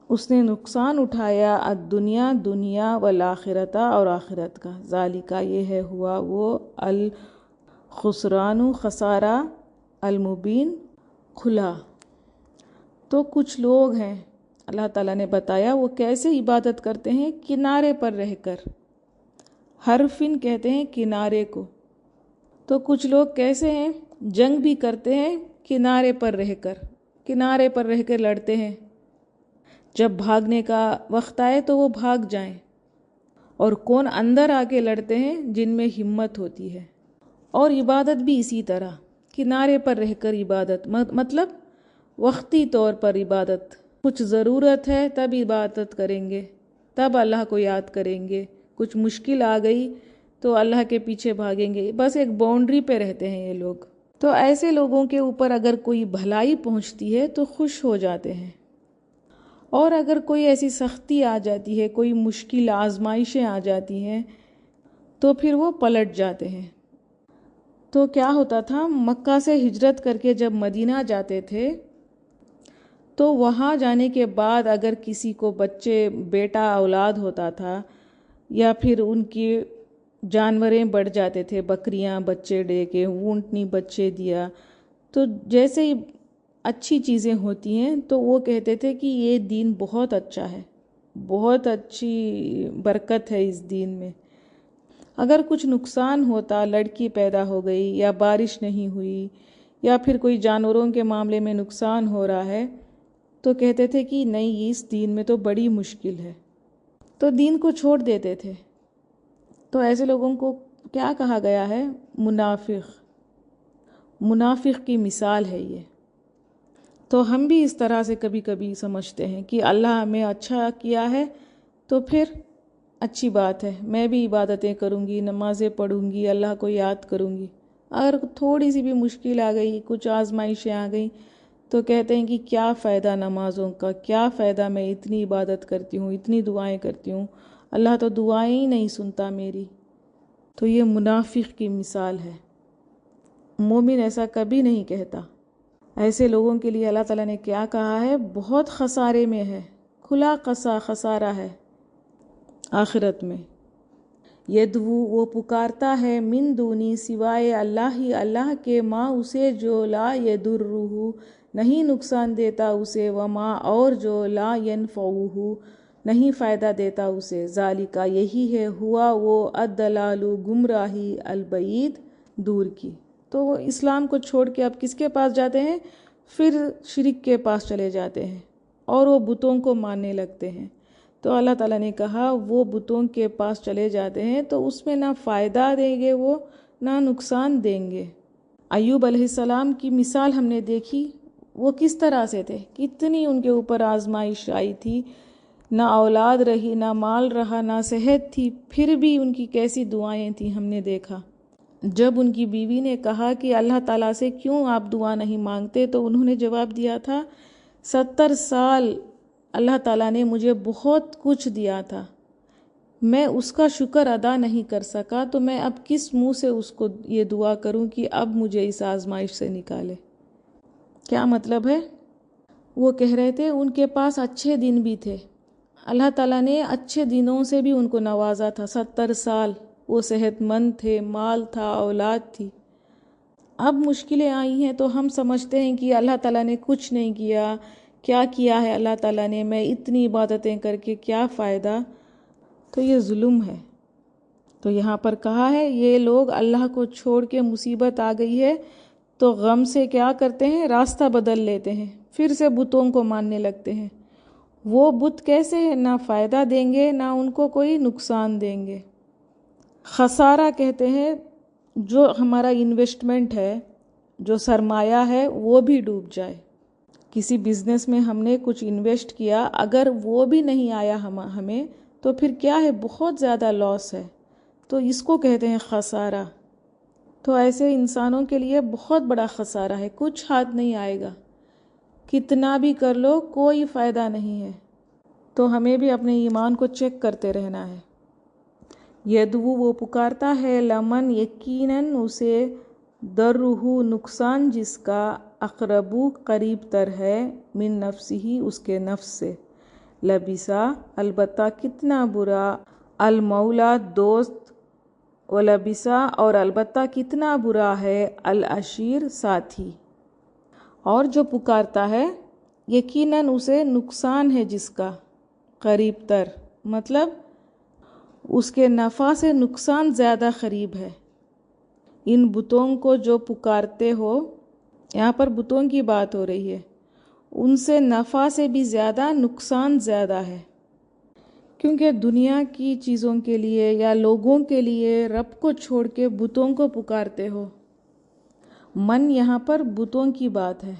اس نے نقصان اٹھایا، الدنیا دنیا، والآخرۃ اور آخرت کا، ذالک یہ ہے ہوا وہ الخسران خسارہ، المبین کھلا۔ تو کچھ لوگ ہیں اللہ تعالیٰ نے بتایا وہ کیسے عبادت کرتے ہیں، کنارے پر رہ کر، حرفن کہتے ہیں کنارے کو۔ تو کچھ لوگ کیسے ہیں، جنگ بھی کرتے ہیں کنارے پر رہ کر، کنارے پر رہ کر لڑتے ہیں، جب بھاگنے کا وقت آئے تو وہ بھاگ جائیں۔ اور کون اندر آ کے لڑتے ہیں جن میں ہمت ہوتی ہے۔ اور عبادت بھی اسی طرح کنارے پر رہ کر عبادت، مطلب وقتی طور پر عبادت، کچھ ضرورت ہے تب عبادت کریں گے، تب اللہ کو یاد کریں گے، کچھ مشکل آ گئی تو اللہ کے پیچھے بھاگیں گے، بس ایک باؤنڈری پہ رہتے ہیں یہ لوگ۔ تو ایسے لوگوں کے اوپر اگر کوئی بھلائی پہنچتی ہے تو خوش ہو جاتے ہیں، اور اگر کوئی ایسی سختی آ جاتی ہے، کوئی مشکل آزمائشیں آ جاتی ہیں تو پھر وہ پلٹ جاتے ہیں۔ تو کیا ہوتا تھا، مکہ سے ہجرت کر کے جب مدینہ جاتے تھے تو وہاں جانے کے بعد اگر کسی کو بچے، بیٹا اولاد ہوتا تھا، یا پھر ان کی جانوریں بڑھ جاتے تھے، بکریاں بچے دے کے، اونٹنی بچے دیا، تو جیسے ہی اچھی چیزیں ہوتی ہیں تو وہ کہتے تھے کہ یہ دین بہت اچھا ہے، بہت اچھی برکت ہے اس دین میں۔ اگر کچھ نقصان ہوتا، لڑکی پیدا ہو گئی یا بارش نہیں ہوئی یا پھر کوئی جانوروں کے معاملے میں نقصان ہو رہا ہے تو کہتے تھے کہ نہیں اس دین میں تو بڑی مشکل ہے، تو دین کو چھوڑ دیتے تھے۔ تو ایسے لوگوں کو کیا کہا گیا ہے؟ منافق، منافق کی مثال ہے یہ۔ تو ہم بھی اس طرح سے کبھی کبھی سمجھتے ہیں کہ اللہ ہمیں اچھا کیا ہے تو پھر اچھی بات ہے، میں بھی عبادتیں کروں گی، نمازیں پڑھوں گی، اللہ کو یاد کروں گی۔ اگر تھوڑی سی بھی مشکل آ گئی، کچھ آزمائشیں آ گئیں تو کہتے ہیں کہ کیا فائدہ نمازوں کا، کیا فائدہ میں اتنی عبادت کرتی ہوں، اتنی دعائیں کرتی ہوں، اللہ تو دعائیں ہی نہیں سنتا میری۔ تو یہ منافق کی مثال ہے۔ مومن ایسا کبھی نہیں کہتا۔ ایسے لوگوں کے لیے اللہ تعالیٰ نے کیا کہا ہے؟ بہت خسارے میں ہے، کھلا خسارہ ہے آخرت میں۔ یدعو وہ پکارتا ہے، من دونی سوائے اللہ ہی اللہ کے، ماں اسے جو لا یضرہ نہیں نقصان دیتا اسے، وما اور جو لا ینفعہ نہیں فائدہ دیتا اسے، ذالک یہی ہے ہوا وہ الضلال گمراہی، البعید دور کی۔ تو وہ اسلام کو چھوڑ کے اب کس کے پاس جاتے ہیں؟ پھر شرک کے پاس چلے جاتے ہیں اور وہ بتوں کو ماننے لگتے ہیں۔ تو اللہ تعالیٰ نے کہا وہ بتوں کے پاس چلے جاتے ہیں تو اس میں نہ فائدہ دیں گے وہ، نہ نقصان دیں گے۔ ایوب علیہ السلام کی مثال ہم نے دیکھی، وہ کس طرح سے تھے، کتنی ان کے اوپر آزمائش آئی تھی، نہ اولاد رہی، نہ مال رہا، نہ صحت تھی، پھر بھی ان کی کیسی دعائیں تھیں ہم نے دیکھا۔ جب ان کی بیوی نے کہا کہ اللہ تعالیٰ سے کیوں آپ دعا نہیں مانگتے، تو انہوں نے جواب دیا تھا 70 سال اللہ تعالیٰ نے مجھے بہت کچھ دیا تھا، میں اس کا شکر ادا نہیں کر سکا، تو میں اب کس منہ سے اس کو یہ دعا کروں کہ اب مجھے اس آزمائش سے نکالے۔ کیا مطلب ہے؟ وہ کہہ رہے تھے ان کے پاس اچھے دن بھی تھے، اللہ تعالیٰ نے اچھے دنوں سے بھی ان کو نوازا تھا، 70 سال وہ صحت مند تھے، مال تھا، اولاد تھی۔ اب مشکلیں آئی ہیں تو ہم سمجھتے ہیں کہ اللہ تعالیٰ نے کچھ نہیں کیا، کیا کیا ہے اللہ تعالیٰ نے، میں اتنی عبادتیں کر کے کیا فائدہ، تو یہ ظلم ہے۔ تو یہاں پر کہا ہے یہ لوگ اللہ کو چھوڑ کے مصیبت آ گئی ہے تو غم سے کیا کرتے ہیں، راستہ بدل لیتے ہیں، پھر سے بتوں کو ماننے لگتے ہیں۔ وہ بت کیسے ہیں، نہ فائدہ دیں گے نہ ان کو کوئی نقصان دیں گے۔ خسارہ کہتے ہیں جو ہمارا انویسٹمنٹ ہے، جو سرمایہ ہے، وہ بھی ڈوب جائے۔ کسی بزنس میں ہم نے کچھ انویسٹ کیا، اگر وہ بھی نہیں آیا ہمیں تو پھر کیا ہے، بہت زیادہ لاس ہے، تو اس کو کہتے ہیں خسارہ۔ تو ایسے انسانوں کے لیے بہت بڑا خسارہ ہے، کچھ ہاتھ نہیں آئے گا، کتنا بھی کر لو کوئی فائدہ نہیں ہے۔ تو ہمیں بھی اپنے ایمان کو چیک کرتے رہنا ہے۔ یدعو وہ پکارتا ہے، لمن یقیناً اسے، درہ نقصان جس کا، اقربو قریب تر ہے، من نفسہ اس کے نفس سے، لبسا البتہ کتنا برا، المولا دوست، ولبسا اور البتہ کتنا برا ہے، العشیر ساتھی۔ اور جو پکارتا ہے یقیناً اسے نقصان ہے جس کا، قریب تر مطلب اس کے نفع سے نقصان زیادہ قریب ہے۔ ان بتوں کو جو پکارتے ہو، یہاں پر بتوں کی بات ہو رہی ہے، ان سے نفع سے بھی زیادہ نقصان زیادہ ہے، کیونکہ دنیا کی چیزوں کے لیے یا لوگوں کے لیے رب کو چھوڑ کے بتوں کو پکارتے ہو۔ من یہاں پر بتوں کی بات ہے،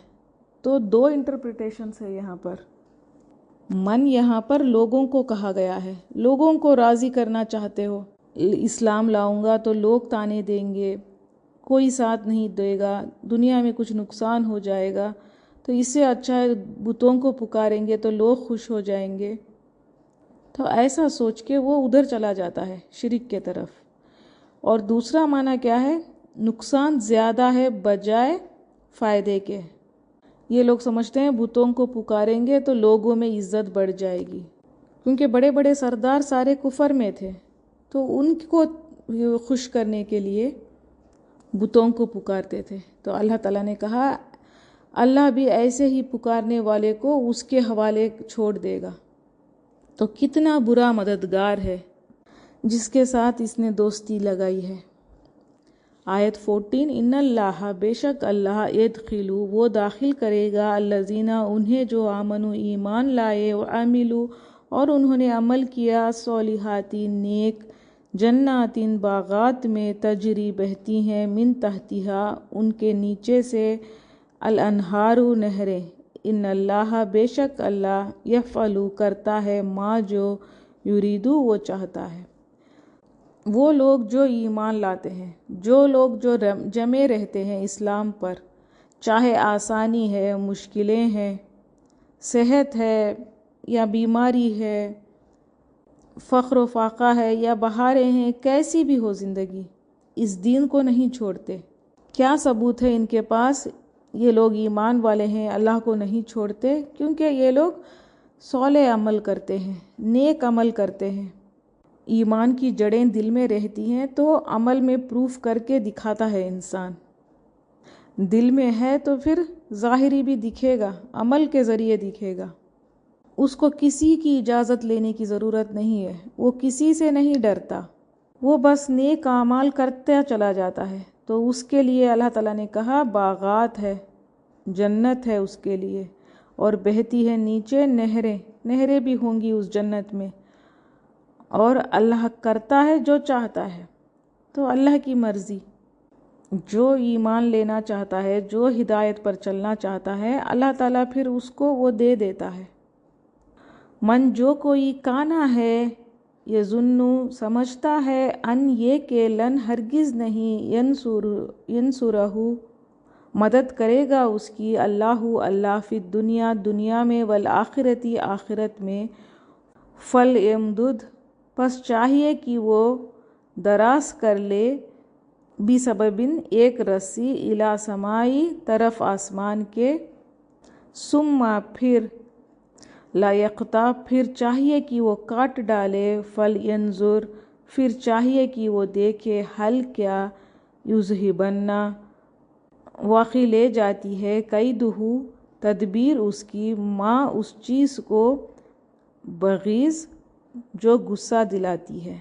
تو دو انٹرپریٹیشنز ہے یہاں پر۔ من یہاں پر لوگوں کو کہا گیا ہے، لوگوں کو راضی کرنا چاہتے ہو، اسلام لاؤں گا تو لوگ تانے دیں گے، کوئی ساتھ نہیں دے گا، دنیا میں کچھ نقصان ہو جائے گا، تو اس سے اچھا ہے بتوں کو پکاریں گے تو لوگ خوش ہو جائیں گے، تو ایسا سوچ کے وہ ادھر چلا جاتا ہے شرک کے طرف۔ اور دوسرا معنی کیا ہے، نقصان زیادہ ہے بجائے فائدے کے۔ یہ لوگ سمجھتے ہیں بتوں کو پکاریں گے تو لوگوں میں عزت بڑھ جائے گی، کیونکہ بڑے بڑے سردار سارے کفر میں تھے، تو ان کو خوش کرنے کے لیے بتوں کو پکارتے تھے۔ تو اللہ تعالیٰ نے کہا اللہ بھی ایسے ہی پکارنے والے کو اس کے حوالے چھوڑ دے گا۔ تو کتنا برا مددگار ہے جس کے ساتھ اس نے دوستی لگائی ہے۔ آیت 14، ان اللہ بے شک اللہ، یدخلو وہ داخل کرے گا، الذین انہیں جو آمنوا ایمان لائے، وعملوا اور انہوں نے عمل کیا، صالحات نیک، جنات باغات میں، تجری بہتی ہیں، من تحتہا ان کے نیچے سے، الانہار نہریں، ان اللہ بے شک اللہ، یفعل کرتا ہے، ما جو یریدو وہ چاہتا ہے۔ وہ لوگ جو ایمان لاتے ہیں، جو لوگ جو جمے رہتے ہیں اسلام پر، چاہے آسانی ہے، مشکلیں ہیں، صحت ہے یا بیماری ہے، فقر و فاقہ ہے یا بہاریں ہیں، کیسی بھی ہو زندگی، اس دین کو نہیں چھوڑتے۔ کیا ثبوت ہے ان کے پاس؟ یہ لوگ ایمان والے ہیں، اللہ کو نہیں چھوڑتے، کیونکہ یہ لوگ صالح عمل کرتے ہیں، نیک عمل کرتے ہیں۔ ایمان کی جڑیں دل میں رہتی ہیں تو عمل میں پروف کر کے دکھاتا ہے انسان۔ دل میں ہے تو پھر ظاہری بھی دکھے گا، عمل کے ذریعے دکھے گا۔ اس کو کسی کی اجازت لینے کی ضرورت نہیں ہے، وہ کسی سے نہیں ڈرتا، وہ بس نیک اعمال کرتا چلا جاتا ہے۔ تو اس کے لیے اللہ تعالیٰ نے کہا باغات ہے، جنت ہے اس کے لیے، اور بہتی ہے نیچے نہریں، نہریں بھی ہوں گی اس جنت میں۔ اور اللہ کرتا ہے جو چاہتا ہے، تو اللہ کی مرضی۔ جو ایمان لینا چاہتا ہے، جو ہدایت پر چلنا چاہتا ہے، اللہ تعالیٰ پھر اس کو وہ دے دیتا ہے۔ من جو کوئی کانا ہے، یظنو سمجھتا ہے، ان یہ کہ لن ہرگز نہیں، ینصرہ مدد کرے گا اس کی، اللہ فی الدنیا دنیا میں، والآخرتی آخرت میں، فلیمدد پس چاہیے کہ وہ دراز کر لے، بسببن ایک رسی، الی سمائی طرف آسمان کے، ثم پھر، لا یقطع پھر چاہیے کہ وہ کاٹ ڈالے، فلینظر پھر چاہیے کہ وہ دیکھے، حل کیا، یذہبن واقعی لے جاتی ہے، کیدہ تدبیر اس کی، ما اس چیز کو، بغیظ جو غصہ دلاتی ہے۔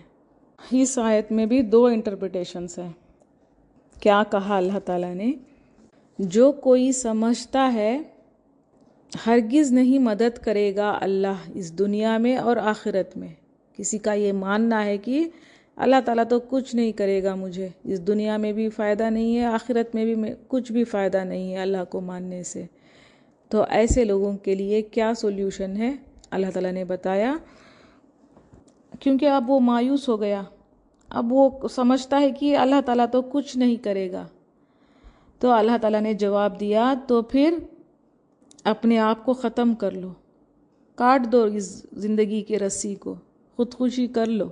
اس آیت میں بھی دو انٹرپریٹیشنز ہیں۔ کیا کہا اللہ تعالیٰ نے؟ جو کوئی سمجھتا ہے ہرگز نہیں مدد کرے گا اللہ اس دنیا میں اور آخرت میں، کسی کا یہ ماننا ہے کہ اللہ تعالیٰ تو کچھ نہیں کرے گا مجھے، اس دنیا میں بھی فائدہ نہیں ہے، آخرت میں بھی کچھ بھی فائدہ نہیں ہے اللہ کو ماننے سے، تو ایسے لوگوں کے لیے کیا سولوشن ہے؟ اللہ تعالیٰ نے بتایا، کیونکہ اب وہ مایوس ہو گیا، اب وہ سمجھتا ہے کہ اللہ تعالیٰ تو کچھ نہیں کرے گا، تو اللہ تعالیٰ نے جواب دیا، تو پھر اپنے آپ کو ختم کر لو، کاٹ دو اس زندگی کے رسی کو، خودکشی کر لو۔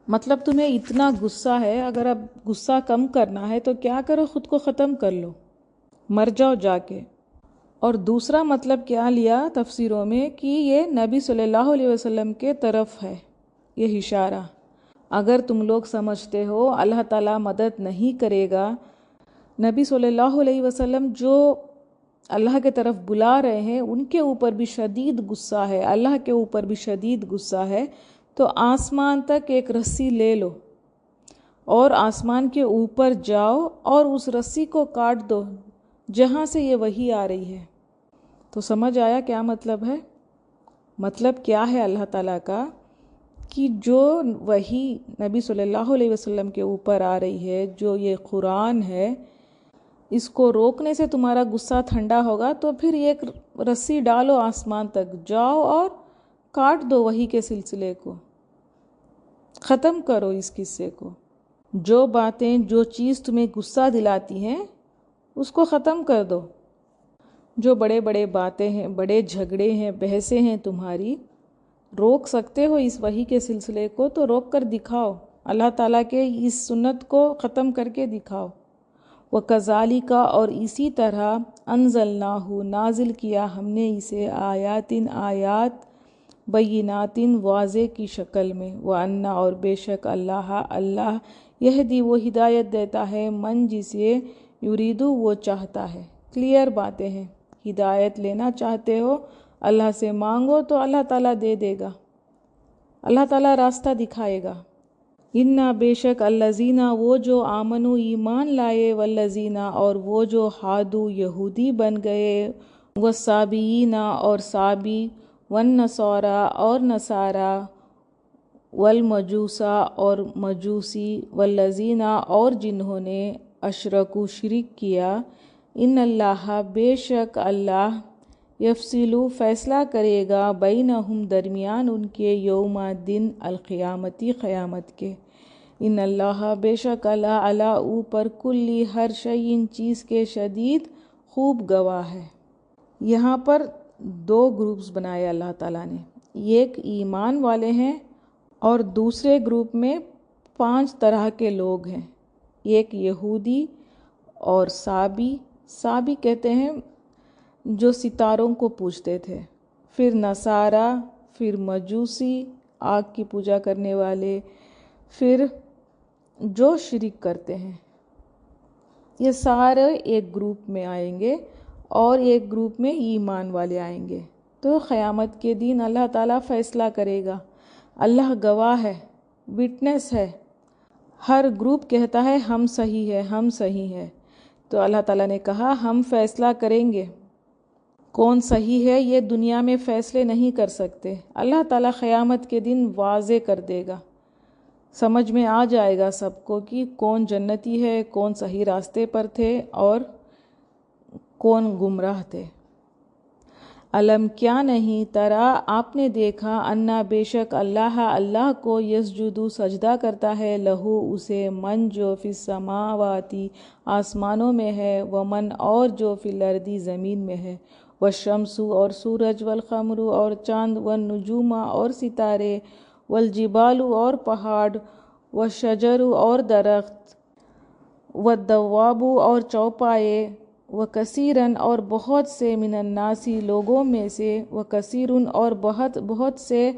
مطلب تمہیں اتنا غصہ ہے، اگر اب غصہ کم کرنا ہے تو کیا کرو، خود کو ختم کر لو، مر جاؤ جا کے۔ اور دوسرا مطلب کیا لیا تفسیروں میں کہ یہ نبی صلی اللہ علیہ وسلم کے طرف ہے یہ اشارہ۔ اگر تم لوگ سمجھتے ہو اللہ تعالیٰ مدد نہیں کرے گا، نبی صلی اللہ علیہ وسلم جو اللہ کے طرف بلا رہے ہیں ان کے اوپر بھی شدید غصہ ہے، اللہ کے اوپر بھی شدید غصہ ہے، تو آسمان تک ایک رسی لے لو اور آسمان کے اوپر جاؤ اور اس رسی کو کاٹ دو جہاں سے یہ وحی آ رہی ہے۔ تو سمجھ آیا کیا مطلب ہے؟ مطلب کیا ہے اللہ تعالیٰ کا کہ جو وحی نبی صلی اللہ علیہ وسلم کے اوپر آ رہی ہے، جو یہ قرآن ہے، اس کو روکنے سے تمہارا غصہ ٹھنڈا ہوگا، تو پھر ایک رسی ڈالو آسمان تک، جاؤ اور کاٹ دو وحی کے سلسلے کو، ختم کرو اس قصے کو۔ جو باتیں، جو چیز تمہیں غصہ دلاتی ہیں اس کو ختم کر دو۔ جو بڑے بڑے باتیں ہیں، بڑے جھگڑے ہیں، بحثیں ہیں تمہاری، روک سکتے ہو اس وحی کے سلسلے کو تو روک کر دکھاؤ، اللہ تعالیٰ کے اس سنت کو ختم کر کے دکھاؤ۔ وَكَذَلِكَ اور اسی طرح، أَنزَلْنَاهُ نازل کیا ہم نے اسے، آیات بینات واضح کی شکل میں، وَأَنَّ اور بے شک اللہ یہدی وہ ہدایت دیتا ہے، من جسے، یریدو وہ چاہتا ہے۔ کلیئر باتیں ہیں، ہدایت لینا چاہتے ہو اللہ سے مانگو تو اللہ تعالیٰ دے دے گا، اللہ تعالیٰ راستہ دکھائے گا۔ اِنَّا بے شک الذین وہ جو آمنو ایمان لائے، والذین اور وہ جو ہادو یہودی بن گئے، والصابئین اور صابی، والنصارى اور نصارى، والمجوس اور مجوسی، والذین اور جنہوں نے اشرکوا شرک کیا، ان اللہ بے شک اللہ، یفصل فیصلہ کرے گا، بینہم درمیان ان کے، یوم دن القیامتی قیامت کے، ان اللہ بے شک اللہ علی اوپر، کلی ہر شیء چیز کے، شدید خوب گواہ ہے۔ یہاں پر دو گروپس بنائے اللہ تعالیٰ نے، ایک ایمان والے ہیں اور دوسرے گروپ میں 5 طرح کے لوگ ہیں، ایک یہودی اور صابی کہتے ہیں جو ستاروں کو پوجتے تھے، پھر نصارہ، پھر مجوسی آگ کی پوجا کرنے والے، پھر جو شرک کرتے ہیں، یہ سارے ایک گروپ میں آئیں گے اور ایک گروپ میں ایمان والے آئیں گے۔ تو قیامت کے دن اللہ تعالیٰ فیصلہ کرے گا، اللہ گواہ ہے، وٹنس ہے، ہر گروپ کہتا ہے ہم صحیح ہے، ہم صحیح ہے، تو اللہ تعالیٰ نے کہا ہم فیصلہ کریں گے، کون صحیح ہے یہ دنیا میں فیصلے نہیں کر سکتے، اللہ تعالیٰ قیامت کے دن واضح کر دے گا، سمجھ میں آ جائے گا سب کو کہ کون جنتی ہے، کون صحیح راستے پر تھے اور کون گمراہ تھے۔ علم کیا نہیں ترا آپ نے دیکھا، انا بے شک اللہ کو یسجدو سجدہ کرتا ہے، لہو اسے، من جو فی السماواتی آسمانوں میں ہے، ومن اور جو فی الارضی زمین میں ہے، والشمس اور سورج، والقمر اور چاند، والنجوم اور ستارے، والجبال اور پہاڑ، والشجر اور درخت، والدواب اور چوپائے، وکثیرن اور بہت سے، من الناسی لوگوں میں سے، وکثیرن اور بہت سے،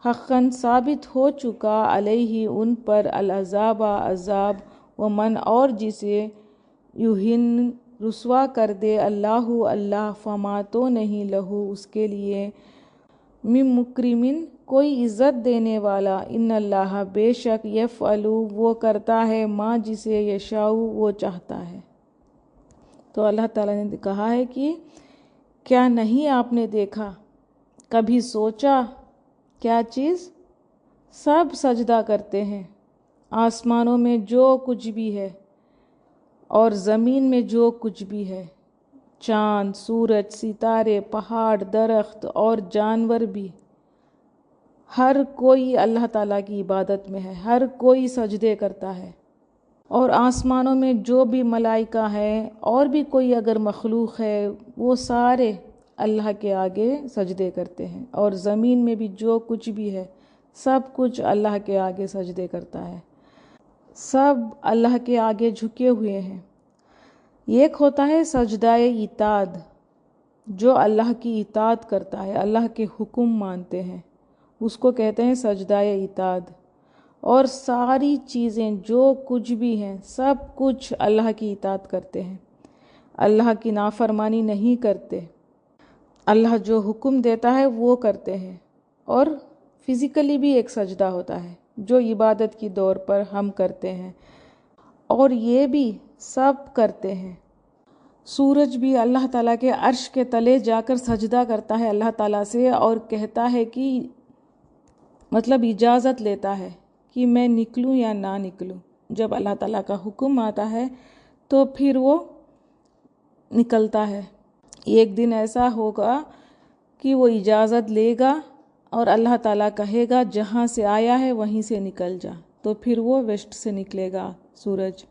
حقاً ثابت ہو چکا، علیہ ان پر، العذاب عذاب، ومن اور جسے، یہن رسوا کر دے، اللہ فما تو نہیں، لہو اس کے لیے، من مکرمن کوئی عزت دینے والا، ان اللہ بے شک، یفعل وہ کرتا ہے، ما جسے، یشاء وہ چاہتا ہے۔ تو اللہ تعالیٰ نے کہا ہے کہ کیا نہیں آپ نے دیکھا، کبھی سوچا، کیا چیز؟ سب سجدہ کرتے ہیں، آسمانوں میں جو کچھ بھی ہے اور زمین میں جو کچھ بھی ہے، چاند، سورج، ستارے، پہاڑ، درخت اور جانور بھی، ہر کوئی اللہ تعالیٰ کی عبادت میں ہے، ہر کوئی سجدے کرتا ہے۔ اور آسمانوں میں جو بھی ملائکہ ہیں اور بھی کوئی اگر مخلوق ہے، وہ سارے اللہ کے آگے سجدے کرتے ہیں، اور زمین میں بھی جو کچھ بھی ہے سب کچھ اللہ کے آگے سجدے کرتا ہے، سب اللہ کے آگے جھکے ہوئے ہیں۔ ایک ہوتا ہے سجدہ اطاعت، جو اللہ کی اطاعت کرتا ہے، اللہ کے حکم مانتے ہیں، اس کو کہتے ہیں سجدہ اطاعت۔ اور ساری چیزیں جو کچھ بھی ہیں سب کچھ اللہ کی اطاعت کرتے ہیں، اللہ کی نافرمانی نہیں کرتے، اللہ جو حکم دیتا ہے وہ کرتے ہیں۔ اور فزیکلی بھی ایک سجدہ ہوتا ہے جو عبادت کی دور پر ہم کرتے ہیں، اور یہ بھی سب کرتے ہیں۔ سورج بھی اللہ تعالیٰ کے عرش کے تلے جا کر سجدہ کرتا ہے اللہ تعالیٰ سے، اور کہتا ہے کہ مطلب اجازت لیتا ہے کہ میں نکلوں یا نہ نکلوں۔ جب اللہ تعالیٰ کا حکم آتا ہے تو پھر وہ نکلتا ہے۔ ایک دن ایسا ہوگا کہ وہ اجازت لے گا اور اللہ تعالیٰ کہے گا جہاں سے آیا ہے وہیں سے نکل جا، تو پھر وہ ویسٹ سے نکلے گا سورج۔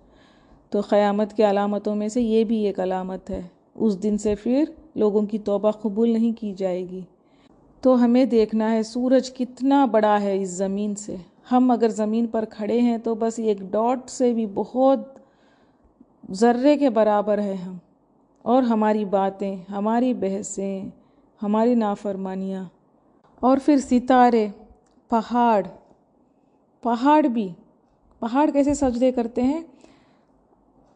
تو قیامت کی علامتوں میں سے یہ بھی ایک علامت ہے، اس دن سے پھر لوگوں کی توبہ قبول نہیں کی جائے گی۔ تو ہمیں دیکھنا ہے سورج کتنا بڑا ہے اس زمین سے، ہم اگر زمین پر کھڑے ہیں تو بس ایک ڈاٹ سے بھی بہت ذرے کے برابر ہے ہم، اور ہماری باتیں، ہماری بحثیں، ہماری نافرمانیاں، اور پھر ستارے، پہاڑ بھی، پہاڑ کیسے سجدے کرتے ہیں؟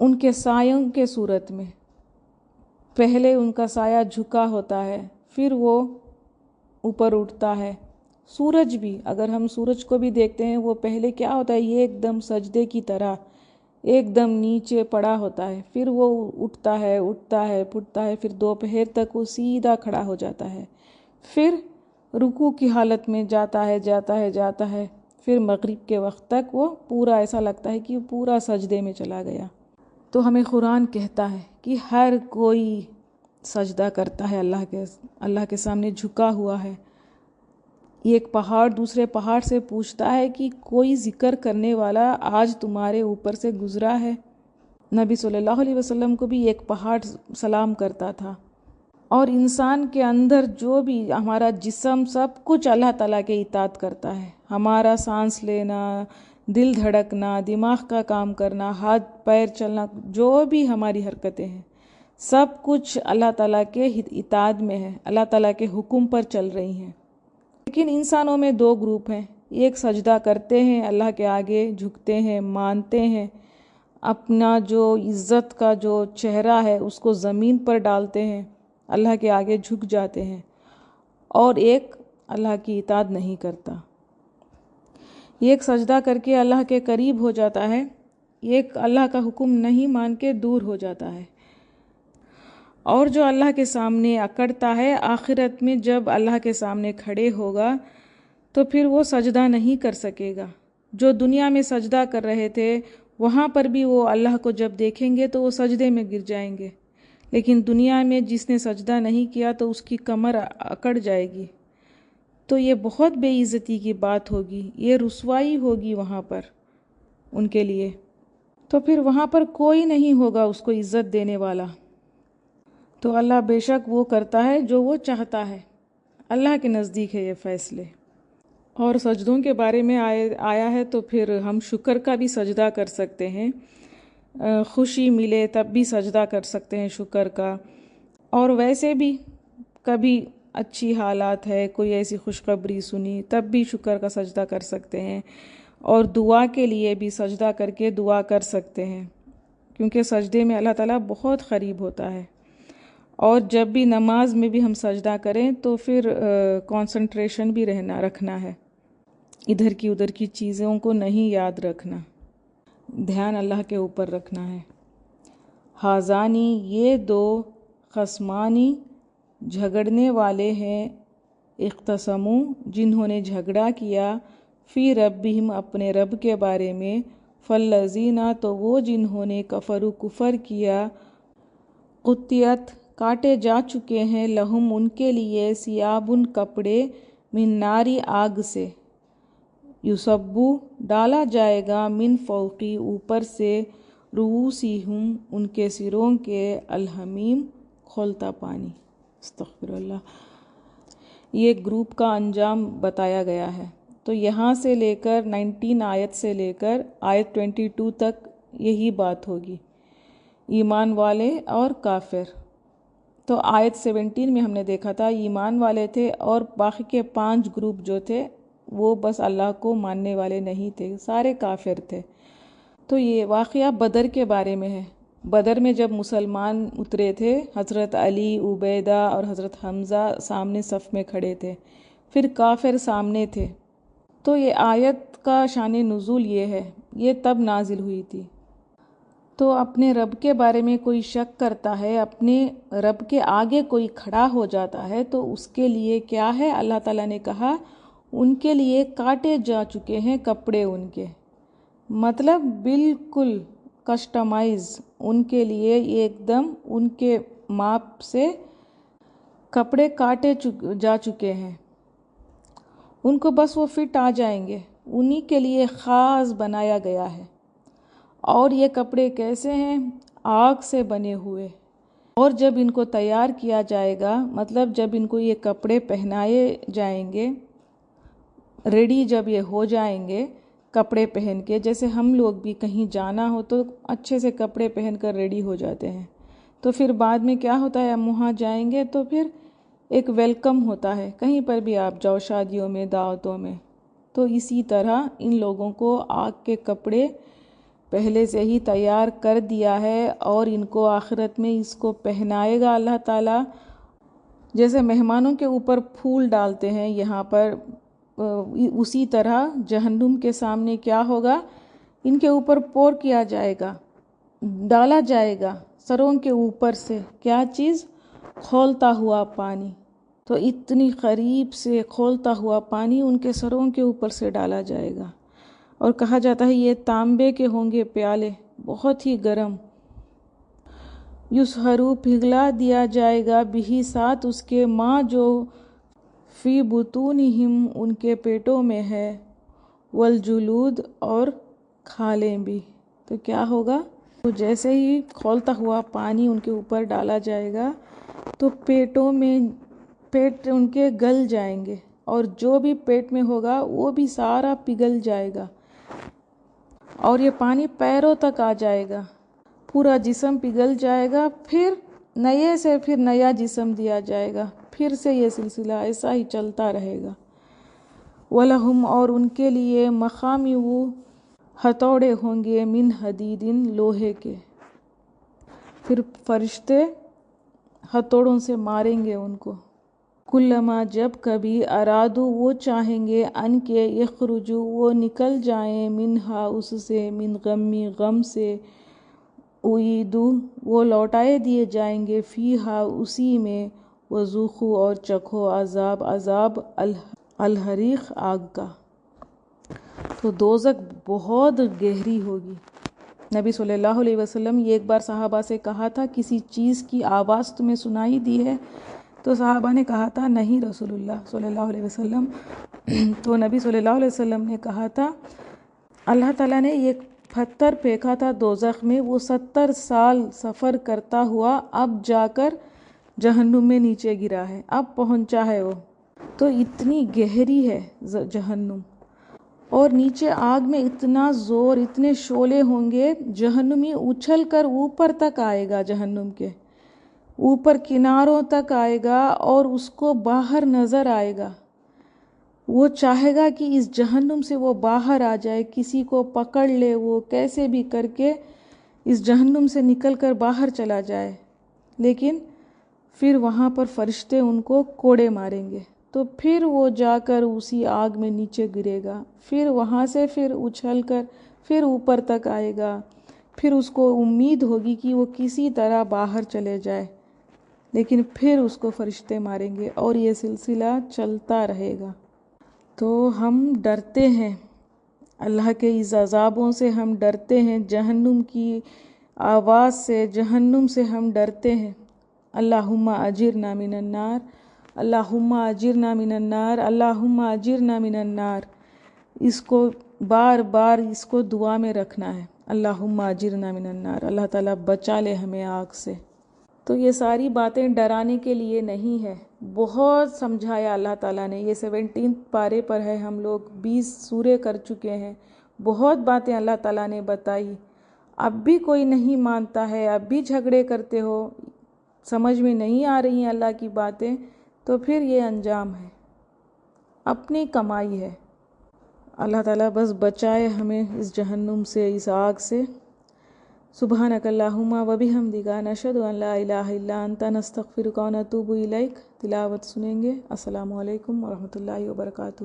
ان کے سایوں کے صورت میں، پہلے ان کا سایہ جھکا ہوتا ہے، پھر وہ اوپر اٹھتا ہے۔ سورج بھی، اگر ہم سورج کو بھی دیکھتے ہیں، وہ پہلے کیا ہوتا ہے، یہ ایک دم سجدے کی طرح ایک دم نیچے پڑا ہوتا ہے، پھر وہ اٹھتا ہے، پھٹتا ہے، پھر دوپہر تک وہ سیدھا کھڑا ہو جاتا ہے، پھر رکوع کی حالت میں جاتا ہے، پھر مغرب کے وقت تک وہ پورا ایسا لگتا ہے کہ وہ پورا سجدے میں چلا گیا۔ تو ہمیں قرآن کہتا ہے کہ ہر کوئی سجدہ کرتا ہے، اللہ کے سامنے جھکا ہوا ہے۔ ایک پہاڑ دوسرے پہاڑ سے پوچھتا ہے کہ کوئی ذکر کرنے والا آج تمہارے اوپر سے گزرا ہے؟ نبی صلی اللہ علیہ وسلم کو بھی ایک پہاڑ سلام کرتا تھا۔ اور انسان کے اندر جو بھی ہمارا جسم، سب کچھ اللہ تعالیٰ کے اطاعت کرتا ہے، ہمارا سانس لینا، دل دھڑکنا، دماغ کا کام کرنا، ہاتھ پیر چلنا، جو بھی ہماری حرکتیں ہیں سب کچھ اللہ تعالیٰ کے اطاعت میں ہے، اللہ تعالیٰ کے حکم پر چل رہی ہیں۔ لیکن انسانوں میں دو گروپ ہیں، ایک سجدہ کرتے ہیں، اللہ کے آگے جھکتے ہیں، مانتے ہیں، اپنا جو عزت کا جو چہرہ ہے اس کو زمین پر ڈالتے ہیں، اللہ کے آگے جھک جاتے ہیں، اور ایک اللہ کی اطاعت نہیں کرتا۔ ایک سجدہ کر کے اللہ کے قریب ہو جاتا ہے، ایک اللہ کا حکم نہیں مان کے دور ہو جاتا ہے۔ اور جو اللہ کے سامنے اکڑتا ہے، آخرت میں جب اللہ کے سامنے کھڑے ہوگا تو پھر وہ سجدہ نہیں کر سکے گا، جو دنیا میں سجدہ کر رہے تھے وہاں پر بھی وہ اللہ کو جب دیکھیں گے تو وہ سجدے میں گر جائیں گے، لیکن دنیا میں جس نے سجدہ نہیں کیا تو اس کی کمر اکڑ جائے گی، تو یہ بہت بے عزتی کی بات ہوگی، یہ رسوائی ہوگی وہاں پر ان کے لیے، تو پھر وہاں پر کوئی نہیں ہوگا اس کو عزت دینے والا۔ تو اللہ بے شک وہ کرتا ہے جو وہ چاہتا ہے، اللہ کے نزدیک ہے یہ فیصلے۔ اور سجدوں کے بارے میں آیا ہے تو پھر ہم شکر کا بھی سجدہ کر سکتے ہیں، خوشی ملے تب بھی سجدہ کر سکتے ہیں شکر کا، اور ویسے بھی کبھی اچھی حالات ہے، کوئی ایسی خوشخبری سنی تب بھی شکر کا سجدہ کر سکتے ہیں، اور دعا کے لیے بھی سجدہ کر کے دعا کر سکتے ہیں، کیونکہ سجدے میں اللہ تعالیٰ بہت قریب ہوتا ہے۔ اور جب بھی نماز میں بھی ہم سجدہ کریں تو پھر کنسنٹریشن بھی رکھنا ہے، ادھر کی ادھر کی چیزوں کو نہیں یاد رکھنا، دھیان اللہ کے اوپر رکھنا ہے۔ حاضانی یہ دو خصمانی جھگڑنے والے ہیں، اختصموا جنہوں نے جھگڑا کیا، فی ربہم اپنے رب کے بارے میں، فالذین تو وہ جنہوں نے کفروا کفر کیا، قطعت کاٹے جا چکے ہیں، لہم ان کے لیے ثیابن کپڑے، من ناری آگ سے، یصب ڈالا جائے گا، من فوقی اوپر سے، رؤوسہم ان کے سروں کے، الحمیم کھولتا پانی۔ استغفر اللہ۔ یہ گروپ کا انجام بتایا گیا ہے، تو یہاں سے لے کر 19 آیت سے لے کر آیت 22 تک یہی بات ہوگی، ایمان والے اور کافر۔ تو آیت 17 میں ہم نے دیکھا تھا ایمان والے تھے، اور باقی کے 5 گروپ جو تھے وہ بس اللہ کو ماننے والے نہیں تھے، سارے کافر تھے۔ تو یہ واقعہ بدر کے بارے میں ہے۔ بدر میں جب مسلمان اترے تھے، حضرت علی، عبیدہ اور حضرت حمزہ سامنے صف میں کھڑے تھے، پھر کافر سامنے تھے۔ تو یہ آیت کا شان نزول یہ ہے، یہ تب نازل ہوئی تھی۔ تو اپنے رب کے بارے میں کوئی شک کرتا ہے، اپنے رب کے آگے کوئی کھڑا ہو جاتا ہے، تو اس کے لیے کیا ہے؟ اللہ تعالیٰ نے کہا ان کے لیے کاٹے جا چکے ہیں کپڑے ان کے، مطلب بالکل کسٹمائز ان کے لیے ایک دم ان کے ماپ سے کپڑے کاٹے جا چکے ہیں، ان کو بس وہ فٹ آ جائیں گے، انہی کے لیے خاص بنایا گیا ہے۔ اور یہ کپڑے کیسے ہیں؟ آگ سے بنے ہوئے۔ اور جب ان کو تیار کیا جائے گا، مطلب جب ان کو یہ کپڑے پہنائے جائیں گے، ریڈی جب یہ ہو جائیں گے کپڑے پہن کے، جیسے ہم لوگ بھی کہیں جانا ہو تو اچھے سے کپڑے پہن کر ریڈی ہو جاتے ہیں، تو پھر بعد میں کیا ہوتا ہے، ہم وہاں جائیں گے تو پھر ایک ویلکم ہوتا ہے، کہیں پر بھی آپ جاؤ، شادیوں میں، دعوتوں میں، تو اسی طرح ان لوگوں کو آگ کے کپڑے پہلے سے ہی تیار کر دیا ہے، اور ان کو آخرت میں اس کو پہنائے گا اللہ تعالیٰ۔ جیسے مہمانوں کے اوپر پھول ڈالتے ہیں یہاں پر، اسی طرح جہنم کے سامنے کیا ہوگا، ان کے اوپر پور کیا جائے گا، ڈالا جائے گا سروں کے اوپر سے، کیا چیز؟ کھولتا ہوا پانی۔ تو اتنی قریب سے کھولتا ہوا پانی ان کے سروں کے اوپر سے ڈالا جائے گا، اور کہا جاتا ہے یہ تانبے کے ہوں گے پیالے، بہت ہی گرم۔ یسحرو پگھلا دیا جائے گا، بھی ساتھ اس کے، ماں جو فی بطونہم ان کے پیٹوں میں ہے، والجلود اور کھالیں بھی۔ تو کیا ہوگا؟ تو جیسے ہی کھولتا ہوا پانی ان کے اوپر ڈالا جائے گا تو پیٹوں میں، پیٹ ان کے گل جائیں گے، اور جو بھی پیٹ میں ہوگا وہ بھی سارا پگھل جائے گا، اور یہ پانی پیروں تک آ جائے گا، پورا جسم پگھل جائے گا، پھر نئے سے پھر نیا جسم دیا جائے گا، پھر سے یہ سلسلہ ایسا ہی چلتا رہے گا۔ وَلَهُمْ اور ان کے لیے، مَخَامِعُ ہتھوڑے ہوں گے، من حدید لوہے کے، پھر فرشتے ہتھوڑوں سے ماریں گے ان کو۔ کلما جب کبھی، ارادو وہ چاہیں گے، ان کے، یخرجو وہ نکل جائیں، منہا اس سے، من غمی غم سے، اعیدو وہ لوٹائے دیے جائیں گے، فیہا اسی میں، وذوقوا اور چکھو عذاب الحریق آگ کا۔ تو دوزخ بہت گہری ہوگی۔ نبی صلی اللہ علیہ وسلم یہ ایک بار صحابہ سے کہا تھا کسی چیز کی آواز تمہیں سنائی دی ہے؟ تو صحابہ نے کہا تھا نہیں رسول اللہ صلی اللہ علیہ وسلم۔ تو نبی صلی اللہ علیہ وسلم نے کہا تھا اللہ تعالیٰ نے ایک پتھر پھینکا تھا دوزخ میں، وہ 70 سال سفر کرتا ہوا اب جا کر جہنم میں نیچے گرا ہے، اب پہنچا ہے وہ۔ تو اتنی گہری ہے جہنم، اور نیچے آگ میں اتنا زور، اتنے شعلے ہوں گے، جہنمی اچھل کر اوپر تک آئے گا، جہنم کے اوپر کناروں تک آئے گا اور اس کو باہر نظر آئے گا۔ وہ چاہے گا کہ اس جہنم سے وہ باہر آ جائے، کسی کو پکڑ لے، وہ کیسے بھی کر کے اس جہنم سے نکل کر باہر چلا جائے، لیکن پھر وہاں پر فرشتے ان کو کوڑے ماریں گے، تو پھر وہ جا کر اسی آگ میں نیچے گرے گا، پھر وہاں سے پھر اچھل کر پھر اوپر تک آئے گا، پھر اس کو امید ہوگی کہ وہ کسی طرح باہر چلے جائے، لیکن پھر اس کو فرشتے ماریں گے اور یہ سلسلہ چلتا رہے گا۔ تو ہم ڈرتے ہیں اللہ کے اس عذابوں سے، ہم ڈرتے ہیں جہنم کی آواز سے، جہنم سے ہم ڈرتے ہیں۔ اللہم اجرنا من النار، اللہم اجرنا من النار، اللہم اجرنا من النار۔ اس کو بار بار اس کو دعا میں رکھنا ہے، اللہم اجرنا من النار، اللہ تعالیٰ بچا لے ہمیں آگ سے۔ تو یہ ساری باتیں ڈرانے کے لیے نہیں ہے، بہت سمجھایا اللہ تعالیٰ نے۔ یہ 17 پارے پر ہے، ہم لوگ 20 سورے کر چکے ہیں، بہت باتیں اللہ تعالیٰ نے بتائی۔ اب بھی کوئی نہیں مانتا ہے، اب بھی جھگڑے کرتے ہو، سمجھ میں نہیں آ رہی ہیں اللہ کی باتیں، تو پھر یہ انجام ہے، اپنی کمائی ہے۔ اللہ تعالیٰ بس بچائے ہمیں اس جہنم سے، اس آگ سے۔ سبحانک اللہم و بحمدک نشہد ان لا الہ الا انت نستغفرک و نتوب الیک۔ تلاوت سنیں گے۔ السلام علیکم ورحمۃ اللہ وبرکاتہ۔